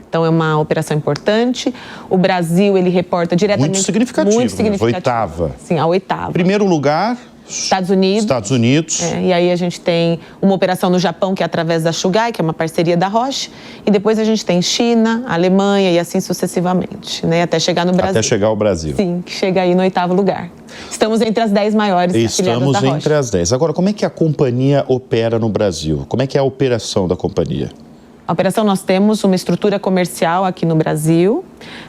Então, é uma operação importante. O Brasil, ele reporta diretamente...
Muito significativo,
muito significativo.
8ª.
Sim, a 8ª.
Primeiro lugar...
Estados Unidos. E aí a gente tem uma operação no Japão, que é através da Chugai, que é uma parceria da Roche. E depois a gente tem China, Alemanha e assim sucessivamente, né? Até chegar no Brasil.
Até chegar ao Brasil.
Sim, que chega aí no 8º lugar. Estamos entre as 10 maiores afiliadas da Roche.
Estamos entre as 10. Agora, como é que a companhia opera no Brasil? Como é que é a operação da companhia?
A operação, nós temos uma estrutura comercial aqui no Brasil,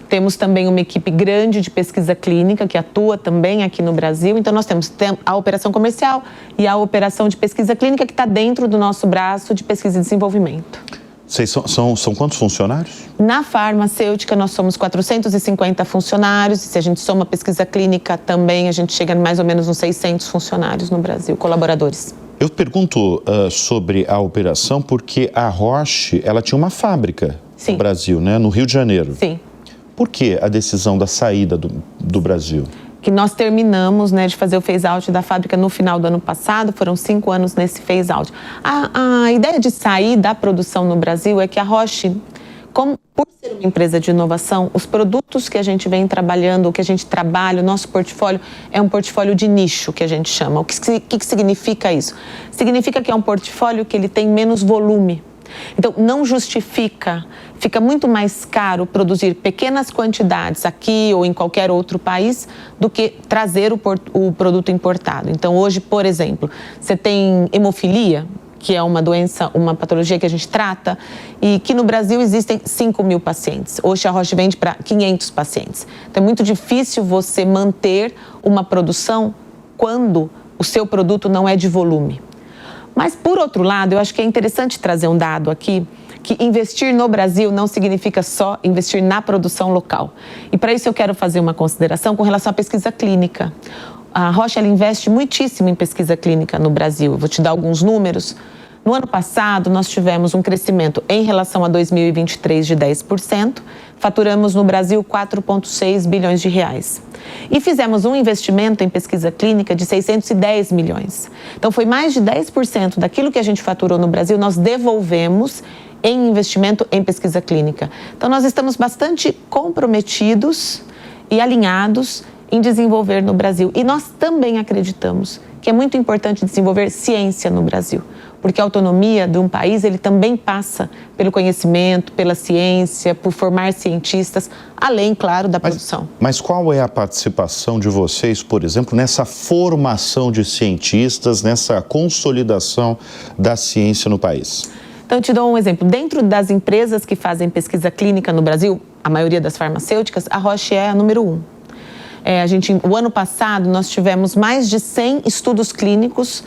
temos também uma equipe grande de pesquisa clínica que atua também aqui no Brasil. Então, nós temos a operação comercial e a operação de pesquisa clínica que está dentro do nosso braço de pesquisa e desenvolvimento.
Vocês são quantos funcionários?
Na farmacêutica, nós somos 450 funcionários. E se a gente soma pesquisa clínica também, a gente chega mais ou menos uns 600 funcionários no Brasil, colaboradores.
Eu pergunto sobre a operação porque a Roche, ela tinha uma fábrica no Brasil, né? No Rio de Janeiro.
Sim.
Por que a decisão da saída do Brasil?
Que nós terminamos, né, de fazer o phase-out da fábrica no final do ano passado, foram 5 anos nesse phase-out. A ideia de sair da produção no Brasil é que a Roche, por ser uma empresa de inovação, os produtos que a gente vem trabalhando, o que a gente trabalha, o nosso portfólio é um portfólio de nicho, que a gente chama. O que significa isso? Significa que é um portfólio que ele tem menos volume. Então, não justifica, fica muito mais caro produzir pequenas quantidades aqui ou em qualquer outro país do que trazer o produto importado. Então, hoje, por exemplo, você tem hemofilia, que é uma doença, uma patologia que a gente trata e que no Brasil existem 5.000 pacientes. Hoje a Roche vende para 500 pacientes. Então, é muito difícil você manter uma produção quando o seu produto não é de volume. Mas, por outro lado, eu acho que é interessante trazer um dado aqui, que investir no Brasil não significa só investir na produção local. E para isso eu quero fazer uma consideração com relação à pesquisa clínica. A Roche, ela investe muitíssimo em pesquisa clínica no Brasil. Eu vou te dar alguns números. No ano passado, nós tivemos um crescimento em relação a 2023 de 10%, faturamos no Brasil 4,6 bilhões de reais. E fizemos um investimento em pesquisa clínica de 610 milhões. Então, foi mais de 10% daquilo que a gente faturou no Brasil, nós devolvemos em investimento em pesquisa clínica. Então, nós estamos bastante comprometidos e alinhados em desenvolver no Brasil. E nós também acreditamos que é muito importante desenvolver ciência no Brasil, porque a autonomia de um país, ele também passa pelo conhecimento, pela ciência, por formar cientistas, além, claro, da produção.
Mas qual é a participação de vocês, por exemplo, nessa formação de cientistas, nessa consolidação da ciência no país?
Então, eu te dou um exemplo. Dentro das empresas que fazem pesquisa clínica no Brasil, a maioria das farmacêuticas, a Roche é a número 1. O ano passado, nós tivemos mais de 100 estudos clínicos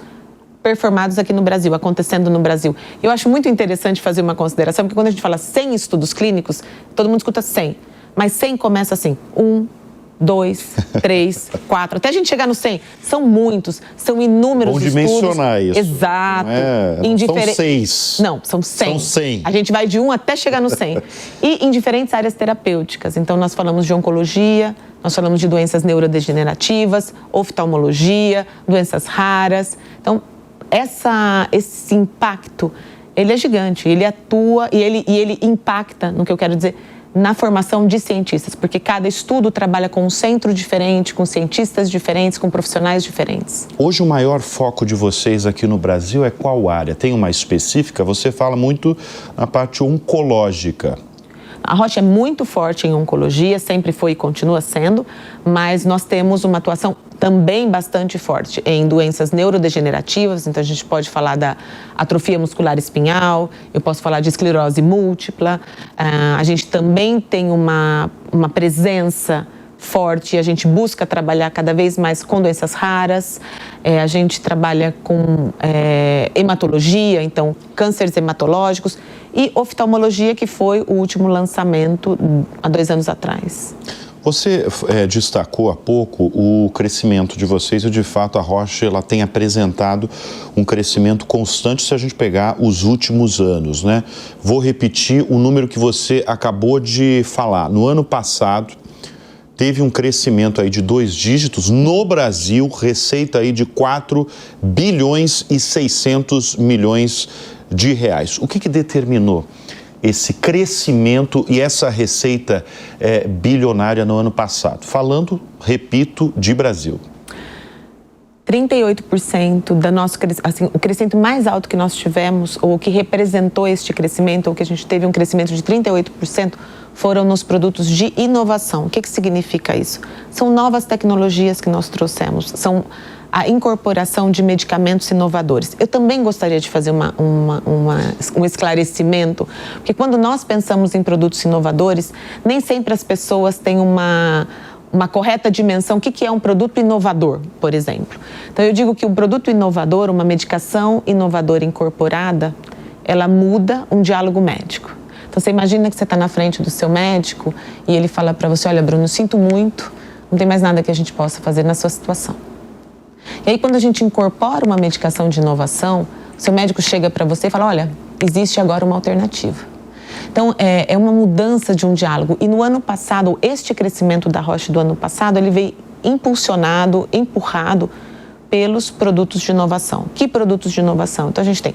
performados aqui no Brasil, acontecendo no Brasil. Eu acho muito interessante fazer uma consideração, porque quando a gente fala 100 estudos clínicos, todo mundo escuta 100. Mas 100 começa assim, 1, 2, 3, 4, até a gente chegar no 100. São muitos, são inúmeros estudos.
Bom dimensionar isso.
Exato.
São 6.
Não, são 100.
São 100.
A gente vai de 1 até chegar no 100. E em diferentes áreas terapêuticas. Então, nós falamos de oncologia, nós falamos de doenças neurodegenerativas, oftalmologia, doenças raras. Então, esse impacto, ele é gigante, ele atua e ele impacta, no que eu quero dizer, na formação de cientistas, porque cada estudo trabalha com um centro diferente, com cientistas diferentes, com profissionais diferentes.
Hoje o maior foco de vocês aqui no Brasil é qual área? Tem uma específica? Você fala muito na parte oncológica.
A Roche é muito forte em oncologia, sempre foi e continua sendo, mas nós temos uma atuação também bastante forte em doenças neurodegenerativas, então a gente pode falar da atrofia muscular espinhal, eu posso falar de esclerose múltipla, a gente também tem uma presença forte, a gente busca trabalhar cada vez mais com doenças raras, a gente trabalha com hematologia, então cânceres hematológicos, e oftalmologia, que foi o último lançamento há 2 anos atrás.
Você destacou há pouco o crescimento de vocês e, de fato, a Roche ela tem apresentado um crescimento constante se a gente pegar os últimos anos, né? Vou repetir o número que você acabou de falar. No ano passado, teve um crescimento aí de 2 dígitos. No Brasil, receita aí de 4 bilhões e 600 milhões de reais. O que determinou esse crescimento e essa receita bilionária no ano passado? Falando, repito, de Brasil.
38% da nosso assim, o crescimento mais alto que nós tivemos, ou que representou este crescimento, ou que a gente teve um crescimento de 38%, foram nos produtos de inovação. O que significa isso? São novas tecnologias que nós trouxemos, são a incorporação de medicamentos inovadores. Eu também gostaria de fazer um esclarecimento, porque quando nós pensamos em produtos inovadores, nem sempre as pessoas têm uma correta dimensão. O que é um produto inovador, por exemplo? Então, eu digo que um produto inovador, uma medicação inovadora incorporada, ela muda um diálogo médico. Então, você imagina que você está na frente do seu médico e ele fala para você, olha, Bruno, sinto muito, não tem mais nada que a gente possa fazer na sua situação. E aí, quando a gente incorpora uma medicação de inovação, o seu médico chega para você e fala, olha, existe agora uma alternativa. Então, é uma mudança de um diálogo. E no ano passado, este crescimento da Roche do ano passado, ele veio impulsionado, empurrado pelos produtos de inovação. Que produtos de inovação? Então, a gente tem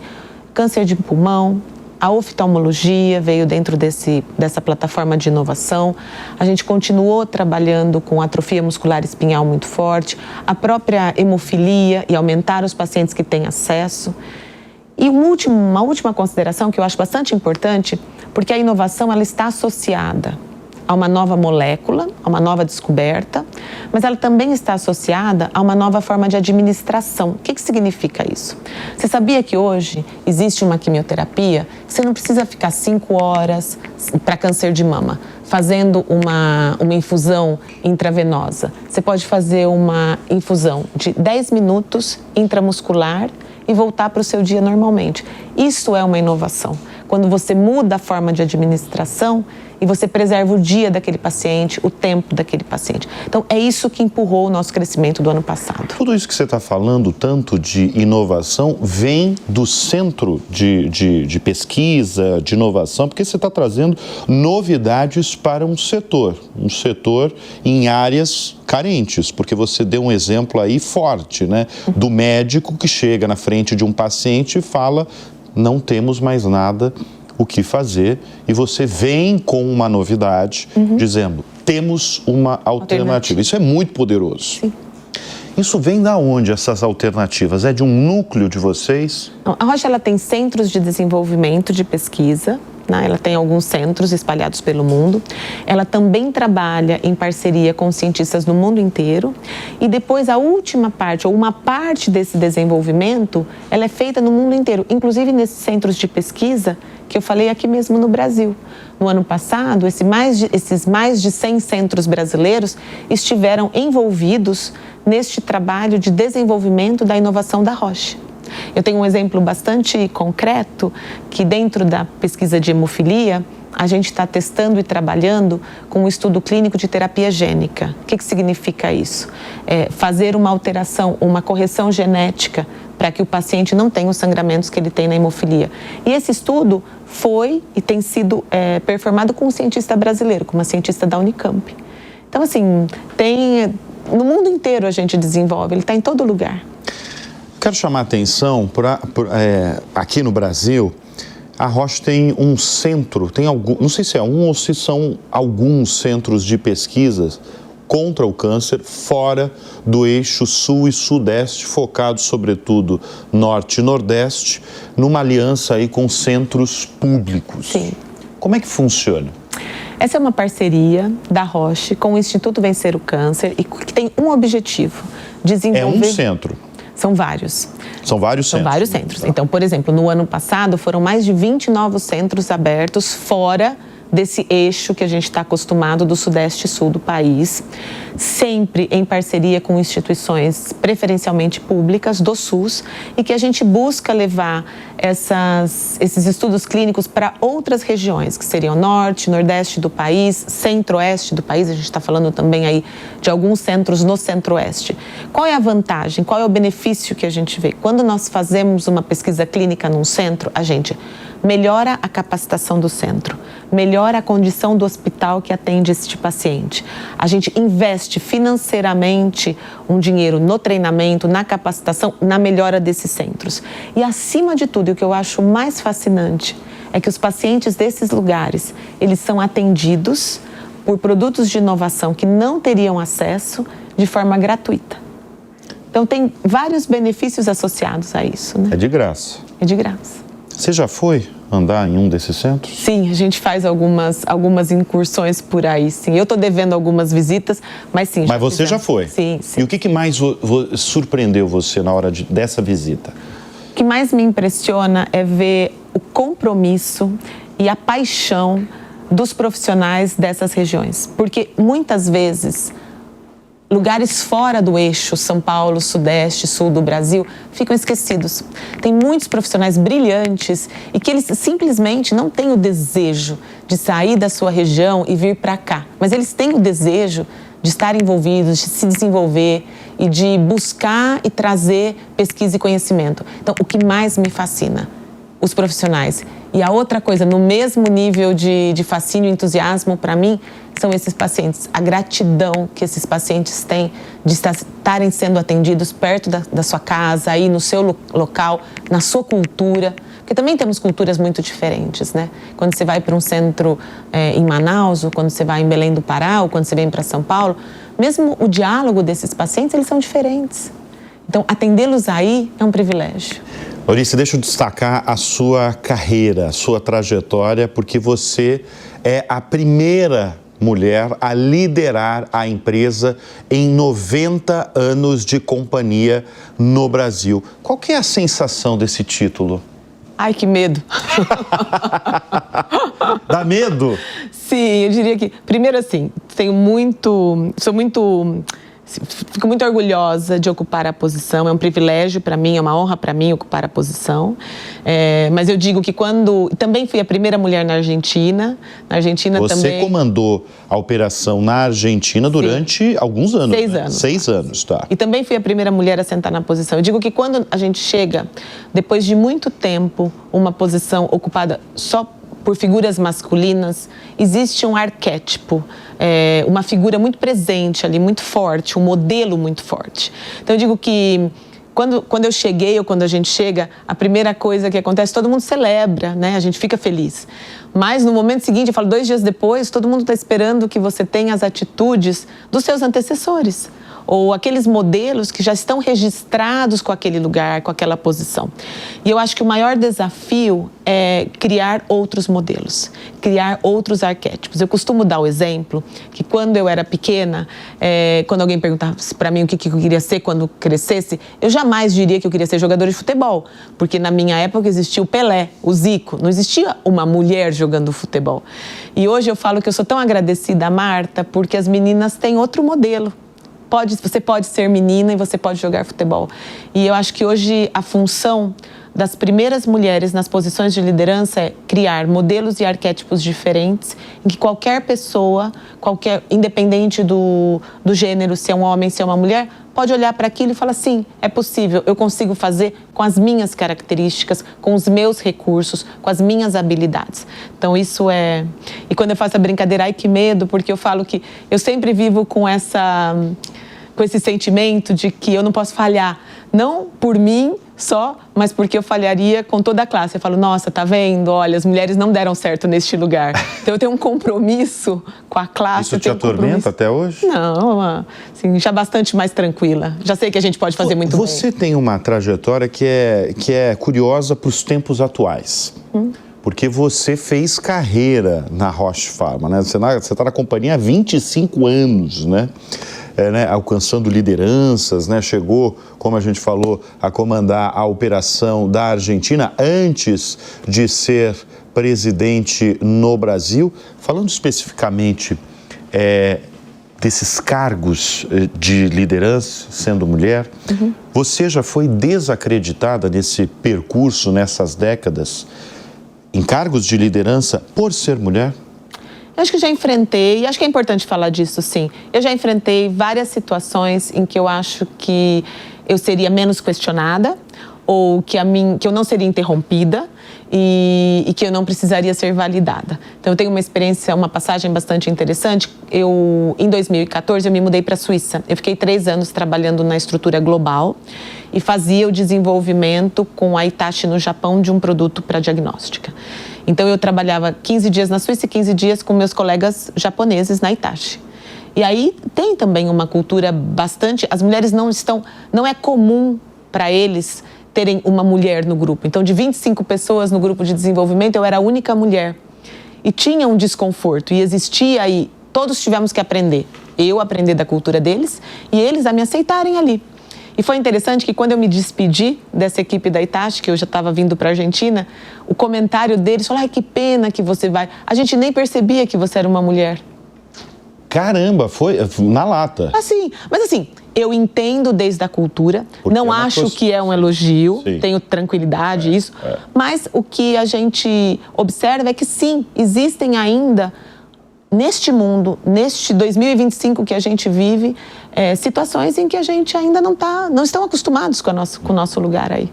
câncer de pulmão, a oftalmologia veio dentro dessa plataforma de inovação. A gente continuou trabalhando com atrofia muscular espinhal muito forte, a própria hemofilia e aumentar os pacientes que têm acesso. E uma última consideração que eu acho bastante importante, porque a inovação ela está associada a uma nova molécula, a uma nova descoberta, mas ela também está associada a uma nova forma de administração. O que significa isso? Você sabia que hoje existe uma quimioterapia que você não precisa ficar 5 horas para câncer de mama fazendo uma infusão intravenosa. Você pode fazer uma infusão de 10 minutos intramuscular e voltar para o seu dia normalmente. Isso é uma inovação. Quando você muda a forma de administração e você preserva o dia daquele paciente, o tempo daquele paciente. Então, é isso que empurrou o nosso crescimento do ano passado.
Tudo isso que você está falando, tanto de inovação, vem do centro de pesquisa, de inovação, porque você está trazendo novidades para um setor em áreas carentes, porque você deu um exemplo aí forte, né? Do médico que chega na frente de um paciente e fala, não temos mais nada o que fazer, e você vem com uma novidade, dizendo, temos uma alternativa. Isso é muito poderoso.
Sim.
Isso vem da onde, essas alternativas? É de um núcleo de vocês?
A Roche ela tem centros de desenvolvimento de pesquisa, né? Ela tem alguns centros espalhados pelo mundo. Ela também trabalha em parceria com cientistas no mundo inteiro. E depois a última parte, ou uma parte desse desenvolvimento, ela é feita no mundo inteiro, inclusive nesses centros de pesquisa que eu falei aqui mesmo no Brasil. No ano passado, esses mais de 100 centros brasileiros estiveram envolvidos neste trabalho de desenvolvimento da inovação da Roche. Eu tenho um exemplo bastante concreto que dentro da pesquisa de hemofilia, a gente está testando e trabalhando com um estudo clínico de terapia gênica. O que significa isso? Fazer uma alteração, uma correção genética para que o paciente não tenha os sangramentos que ele tem na hemofilia. E esse estudo foi e tem sido performado com um cientista brasileiro, com uma cientista da Unicamp. Então, assim, no mundo inteiro a gente desenvolve, ele está em todo lugar.
Quero chamar a atenção, aqui no Brasil, a Roche tem um centro, não sei se é um ou se são alguns centros de pesquisas contra o câncer fora do eixo sul e sudeste, focado sobretudo norte e nordeste, numa aliança aí com centros públicos.
Sim.
Como é que funciona?
Essa é uma parceria da Roche com o Instituto Vencer o Câncer e que tem um objetivo, desenvolver...
É um centro?
São vários.
São vários centros?
São vários centros. Então, por exemplo, no ano passado foram mais de 20 novos centros abertos fora desse eixo que a gente está acostumado do sudeste e sul do país, sempre em parceria com instituições preferencialmente públicas do SUS e que a gente busca levar esses estudos clínicos para outras regiões, que seriam norte, nordeste do país, centro-oeste do país, a gente está falando também aí de alguns centros no centro-oeste. Qual é a vantagem, qual é o benefício que a gente vê? Quando nós fazemos uma pesquisa clínica num centro, a gente melhora a capacitação do centro, melhora a condição do hospital que atende este paciente. A gente investe financeiramente um dinheiro no treinamento, na capacitação, na melhora desses centros. E acima de tudo, e o que eu acho mais fascinante, é que os pacientes desses lugares, eles são atendidos por produtos de inovação que não teriam acesso de forma gratuita. Então tem vários benefícios associados a isso, né?
É de graça.
É de graça.
Você já foi andar em um desses centros?
Sim, a gente faz algumas incursões por aí, sim. Eu estou devendo algumas visitas, mas sim.
Mas você já foi?
Sim, sim.
E o que mais surpreendeu você na hora dessa visita?
O que mais me impressiona é ver o compromisso e a paixão dos profissionais dessas regiões. Porque muitas vezes lugares fora do eixo São Paulo, Sudeste, Sul do Brasil ficam esquecidos. Tem muitos profissionais brilhantes e que eles simplesmente não têm o desejo de sair da sua região e vir para cá. Mas eles têm o desejo de estar envolvidos, de se desenvolver e de buscar e trazer pesquisa e conhecimento. Então, o que mais me fascina os profissionais. E a outra coisa, no mesmo nível de fascínio e entusiasmo, para mim, são esses pacientes. A gratidão que esses pacientes têm de estarem sendo atendidos perto da sua casa, aí no seu local, na sua cultura. Porque também temos culturas muito diferentes, né? Quando você vai para um centro em Manaus, ou quando você vai em Belém do Pará, ou quando você vem para São Paulo, mesmo o diálogo desses pacientes, eles são diferentes. Então, atendê-los aí é um privilégio.
Laurice, deixa eu destacar a sua carreira, a sua trajetória, porque você é a primeira mulher a liderar a empresa em 90 anos de companhia no Brasil. Qual que é a sensação desse título?
Ai, que medo.
Dá medo?
Sim, eu diria que, primeiro assim, fico muito orgulhosa de ocupar a posição, é um privilégio para mim, é uma honra para mim ocupar a posição. Mas eu digo que também fui a primeira mulher na Argentina.
Você comandou a operação na Argentina durante alguns anos.
6 anos.
6 anos, tá.
E também fui a primeira mulher a sentar na posição. Eu digo que quando a gente chega, depois de muito tempo, uma posição ocupada só por figuras masculinas, existe um arquétipo, uma figura muito presente ali, muito forte, um modelo muito forte. Então eu digo que quando eu cheguei ou quando a gente chega, a primeira coisa que acontece, todo mundo celebra, né? A gente fica feliz. Mas no momento seguinte, eu falo 2 dias depois, todo mundo está esperando que você tenha as atitudes dos seus antecessores, ou aqueles modelos que já estão registrados com aquele lugar, com aquela posição. E eu acho que o maior desafio é criar outros modelos, criar outros arquétipos. Eu costumo dar o exemplo que quando eu era pequena, quando alguém perguntava para mim o que eu queria ser quando crescesse, eu jamais diria que eu queria ser jogador de futebol, porque na minha época existia o Pelé, o Zico, não existia uma mulher jogando futebol. E hoje eu falo que eu sou tão agradecida a Marta, porque as meninas têm outro modelo. Você pode ser menina e você pode jogar futebol. E eu acho que hoje a função das primeiras mulheres nas posições de liderança é criar modelos e arquétipos diferentes, em que qualquer pessoa, independente do gênero, se é um homem, se é uma mulher, pode olhar para aquilo e falar, sim, é possível, eu consigo fazer com as minhas características, com os meus recursos, com as minhas habilidades. Então isso é... E quando eu faço a brincadeira, ai que medo, porque eu falo que eu sempre vivo com esse sentimento de que eu não posso falhar, não por mim só, mas porque eu falharia com toda a classe. Eu falo, nossa, tá vendo? Olha, as mulheres não deram certo neste lugar. Então eu tenho um compromisso com a classe.
Isso te atormenta até hoje?
Não, assim, já bastante mais tranquila. Já sei que a gente pode fazer muito bem.
Você tem uma trajetória que é curiosa para os tempos atuais. Porque você fez carreira na Roche Pharma, né? Você está na companhia há 25 anos, né? Alcançando lideranças, né? Chegou, como a gente falou, a comandar a operação da Argentina antes de ser presidente no Brasil. Falando especificamente desses cargos de liderança, sendo mulher, você já foi desacreditada nesse percurso, nessas décadas, em cargos de liderança, por ser mulher?
Eu acho que já enfrentei, e acho que é importante falar disso, sim. Eu já enfrentei várias situações em que eu acho que eu seria menos questionada, ou que eu não seria interrompida e que eu não precisaria ser validada. Então, eu tenho uma passagem bastante interessante. Em 2014, eu me mudei para a Suíça. Eu fiquei 3 anos trabalhando na estrutura global e fazia o desenvolvimento com a Hitachi no Japão de um produto para diagnóstica. Então, eu trabalhava 15 dias na Suíça e 15 dias com meus colegas japoneses na Hitachi. E aí tem também uma cultura bastante... As mulheres não é comum para eles terem uma mulher no grupo. Então, de 25 pessoas no grupo de desenvolvimento, eu era a única mulher. E tinha um desconforto, e existia aí... Todos tivemos que aprender. Eu aprender da cultura deles e eles a me aceitarem ali. E foi interessante que quando eu me despedi dessa equipe da Hitachi, que eu já estava vindo para a Argentina, o comentário deles falou, ai, que pena que você vai. A gente nem percebia que você era uma mulher.
Caramba, foi na lata.
Mas assim, eu entendo desde a cultura, porque não acho que é um elogio, sim, tenho tranquilidade, isso. Mas o que a gente observa é que sim, existem ainda... Neste mundo, neste 2025 que a gente vive, situações em que a gente ainda não estão acostumados com o nosso lugar aí.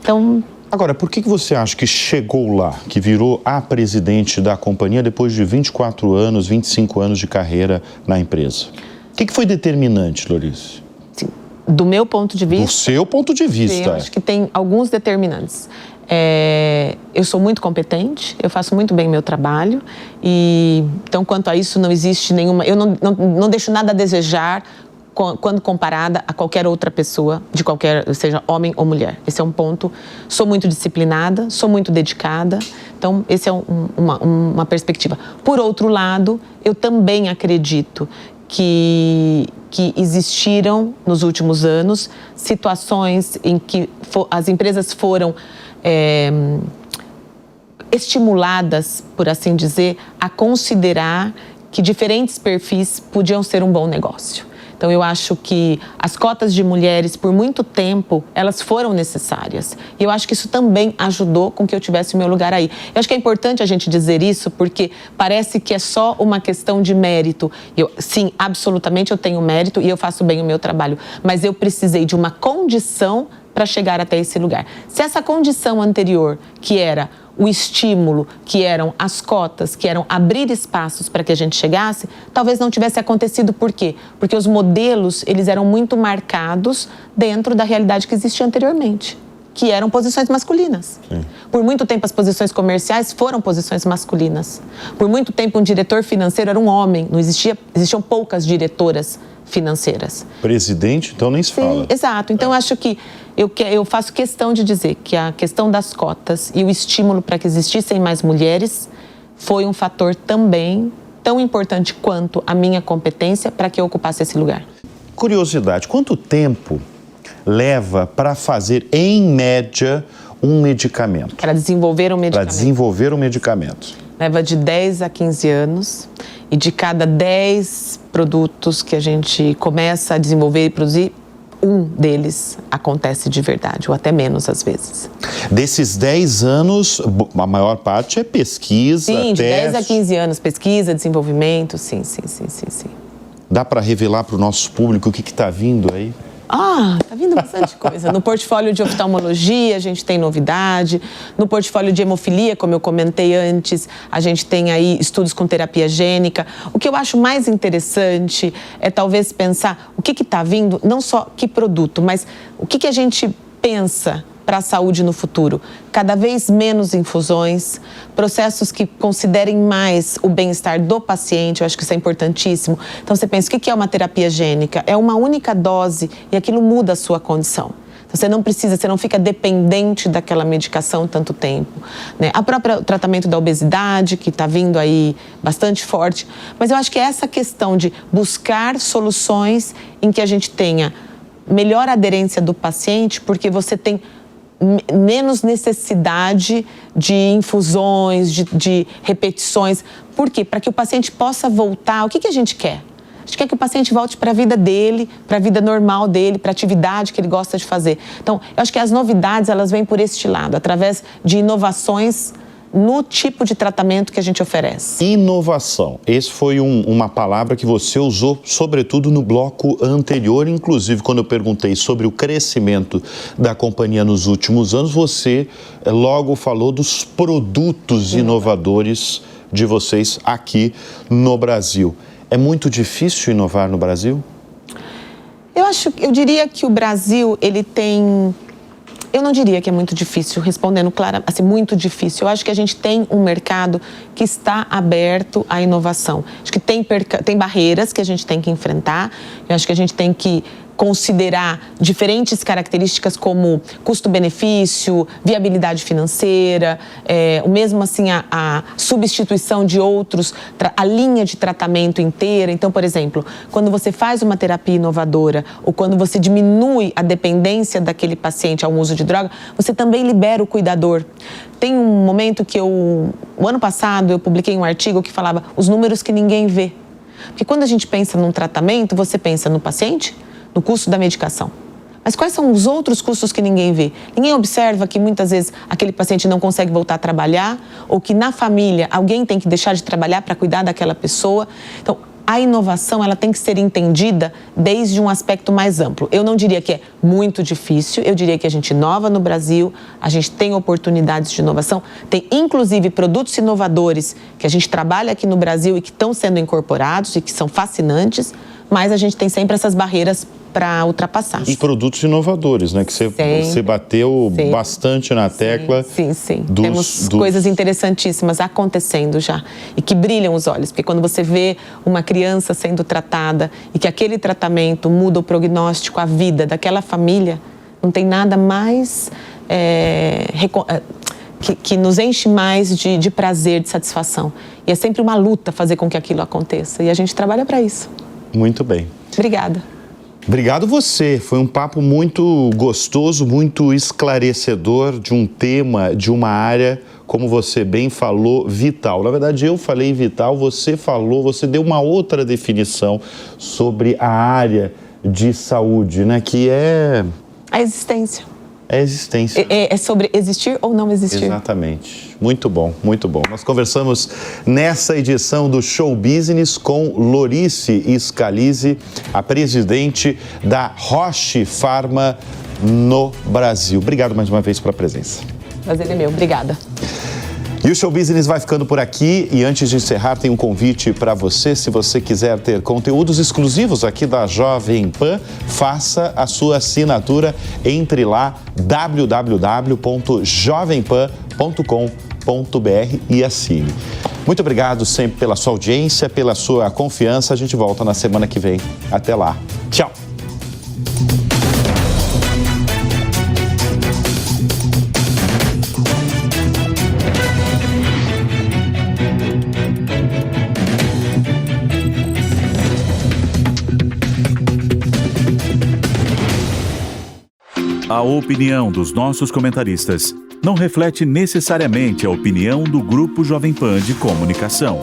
Então...
Agora, por que você acha que chegou lá, que virou a presidente da companhia depois de 24 anos, 25 anos de carreira na empresa? O que foi determinante, Lorice?
Sim. Do meu ponto de vista...
Do seu ponto de vista.
Sim, eu acho que tem alguns determinantes. Eu sou muito competente, eu faço muito bem meu trabalho e, então, quanto a isso, não existe nenhuma... Eu não deixo nada a desejar quando comparada a qualquer outra pessoa, de qualquer, seja homem ou mulher. Esse é um ponto. Sou muito disciplinada, sou muito dedicada, então esse é uma perspectiva. Por outro lado, eu também acredito que existiram, nos últimos anos, situações em que as empresas foram estimuladas, por assim dizer, a considerar que diferentes perfis podiam ser um bom negócio. Então, eu acho que as cotas de mulheres, por muito tempo, elas foram necessárias. E eu acho que isso também ajudou com que eu tivesse o meu lugar aí. Eu acho que é importante a gente dizer isso, porque parece que é só uma questão de mérito. Sim, absolutamente eu tenho mérito e eu faço bem o meu trabalho. Mas eu precisei de uma condição para chegar até esse lugar. Se essa condição anterior, que era o estímulo, que eram as cotas, que eram abrir espaços para que a gente chegasse, talvez não tivesse acontecido. Por quê? Porque os modelos, eles eram muito marcados dentro da realidade que existia anteriormente, que eram posições masculinas. Sim. Por muito tempo, as posições comerciais foram posições masculinas. Por muito tempo, um diretor financeiro era um homem, existiam poucas diretoras financeiras.
Presidente, então nem se fala.
Sim, exato. Então, acho que eu faço questão de dizer que a questão das cotas e o estímulo para que existissem mais mulheres foi um fator também tão importante quanto a minha competência para que eu ocupasse esse lugar.
Curiosidade, quanto tempo leva para fazer, em média, um medicamento?
Para desenvolver um medicamento.
Para desenvolver um medicamento.
Leva de 10 a 15 anos e de cada 10 produtos que a gente começa a desenvolver e produzir, um deles acontece de verdade, ou até menos às vezes.
Desses 10 anos, a maior parte é pesquisa,
sim, de
teste.
10 a 15 anos, pesquisa, desenvolvimento, sim.
Dá para revelar para o nosso público o que está vindo aí?
Tá vindo bastante coisa. No portfólio de oftalmologia, a gente tem novidade. No portfólio de hemofilia, como eu comentei antes, a gente tem aí estudos com terapia gênica. O que eu acho mais interessante é talvez pensar o que está vindo, não só que produto, mas o que a gente pensa para a saúde no futuro. Cada vez menos infusões, processos que considerem mais o bem-estar do paciente, eu acho que isso é importantíssimo. Então, você pensa, o que é uma terapia gênica? É uma única dose e aquilo muda a sua condição. Então, você não fica dependente daquela medicação tanto tempo, né? A própria tratamento da obesidade, que está vindo aí bastante forte. Mas eu acho que é essa questão de buscar soluções em que a gente tenha melhor aderência do paciente, porque você tem menos necessidade de infusões, de repetições. Por quê? Para que o paciente possa voltar. O que a gente quer? A gente quer que o paciente volte para a vida dele, para a vida normal dele, para a atividade que ele gosta de fazer. Então, eu acho que as novidades, elas vêm por este lado, através de inovações no tipo de tratamento que a gente oferece.
Inovação. Esse foi uma palavra que você usou, sobretudo no bloco anterior. Inclusive, quando eu perguntei sobre o crescimento da companhia nos últimos anos, você logo falou dos produtos inovadores de vocês aqui no Brasil. É muito difícil inovar no Brasil?
Eu diria que o Brasil, ele tem... Eu não diria que é muito difícil, respondendo claro, assim, muito difícil. Eu acho que a gente tem um mercado que está aberto à inovação. Acho que tem barreiras que a gente tem que enfrentar. Eu acho que a gente tem que considerar diferentes características como custo-benefício, viabilidade financeira, o mesmo assim a substituição de outros, a linha de tratamento inteira. Então, por exemplo, quando você faz uma terapia inovadora ou quando você diminui a dependência daquele paciente ao uso de droga, você também libera o cuidador. Tem um momento que o ano passado eu publiquei um artigo que falava os números que ninguém vê. Porque quando a gente pensa num tratamento, você pensa no paciente, no custo da medicação. Mas quais são os outros custos que ninguém vê? Ninguém observa que muitas vezes aquele paciente não consegue voltar a trabalhar ou que na família alguém tem que deixar de trabalhar para cuidar daquela pessoa. Então, a inovação ela tem que ser entendida desde um aspecto mais amplo. Eu não diria que é muito difícil, eu diria que a gente inova no Brasil, a gente tem oportunidades de inovação, tem inclusive produtos inovadores que a gente trabalha aqui no Brasil e que estão sendo incorporados e que são fascinantes, mas a gente tem sempre essas barreiras para ultrapassar.
Os produtos inovadores, né? Que você bateu bastante na tecla.
Sim. Temos coisas interessantíssimas acontecendo já e que brilham os olhos, porque quando você vê uma criança sendo tratada e que aquele tratamento muda o prognóstico, a vida daquela família, não tem nada mais que nos enche mais de prazer, de satisfação. E é sempre uma luta fazer com que aquilo aconteça. E a gente trabalha para isso.
Muito bem.
Obrigada.
Obrigado você. Foi um papo muito gostoso, muito esclarecedor de um tema, de uma área, como você bem falou, vital. Na verdade, eu falei vital, você deu uma outra definição sobre a área de saúde, né? Que é...
A existência.
É a existência.
É sobre existir ou não existir.
Exatamente. Muito bom, muito bom. Nós conversamos nessa edição do Show Business com Lorice Scalise, a presidente da Roche Pharma no Brasil. Obrigado mais uma vez pela presença.
Prazer é meu. Obrigada.
E o Show Business vai ficando por aqui e antes de encerrar tem um convite para você, se você quiser ter conteúdos exclusivos aqui da Jovem Pan, faça a sua assinatura, entre lá www.jovempan.com.br e assine. Muito obrigado sempre pela sua audiência, pela sua confiança, a gente volta na semana que vem. Até lá. Tchau.
A opinião dos nossos comentaristas não reflete necessariamente a opinião do Grupo Jovem Pan de Comunicação.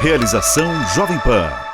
Realização Jovem Pan.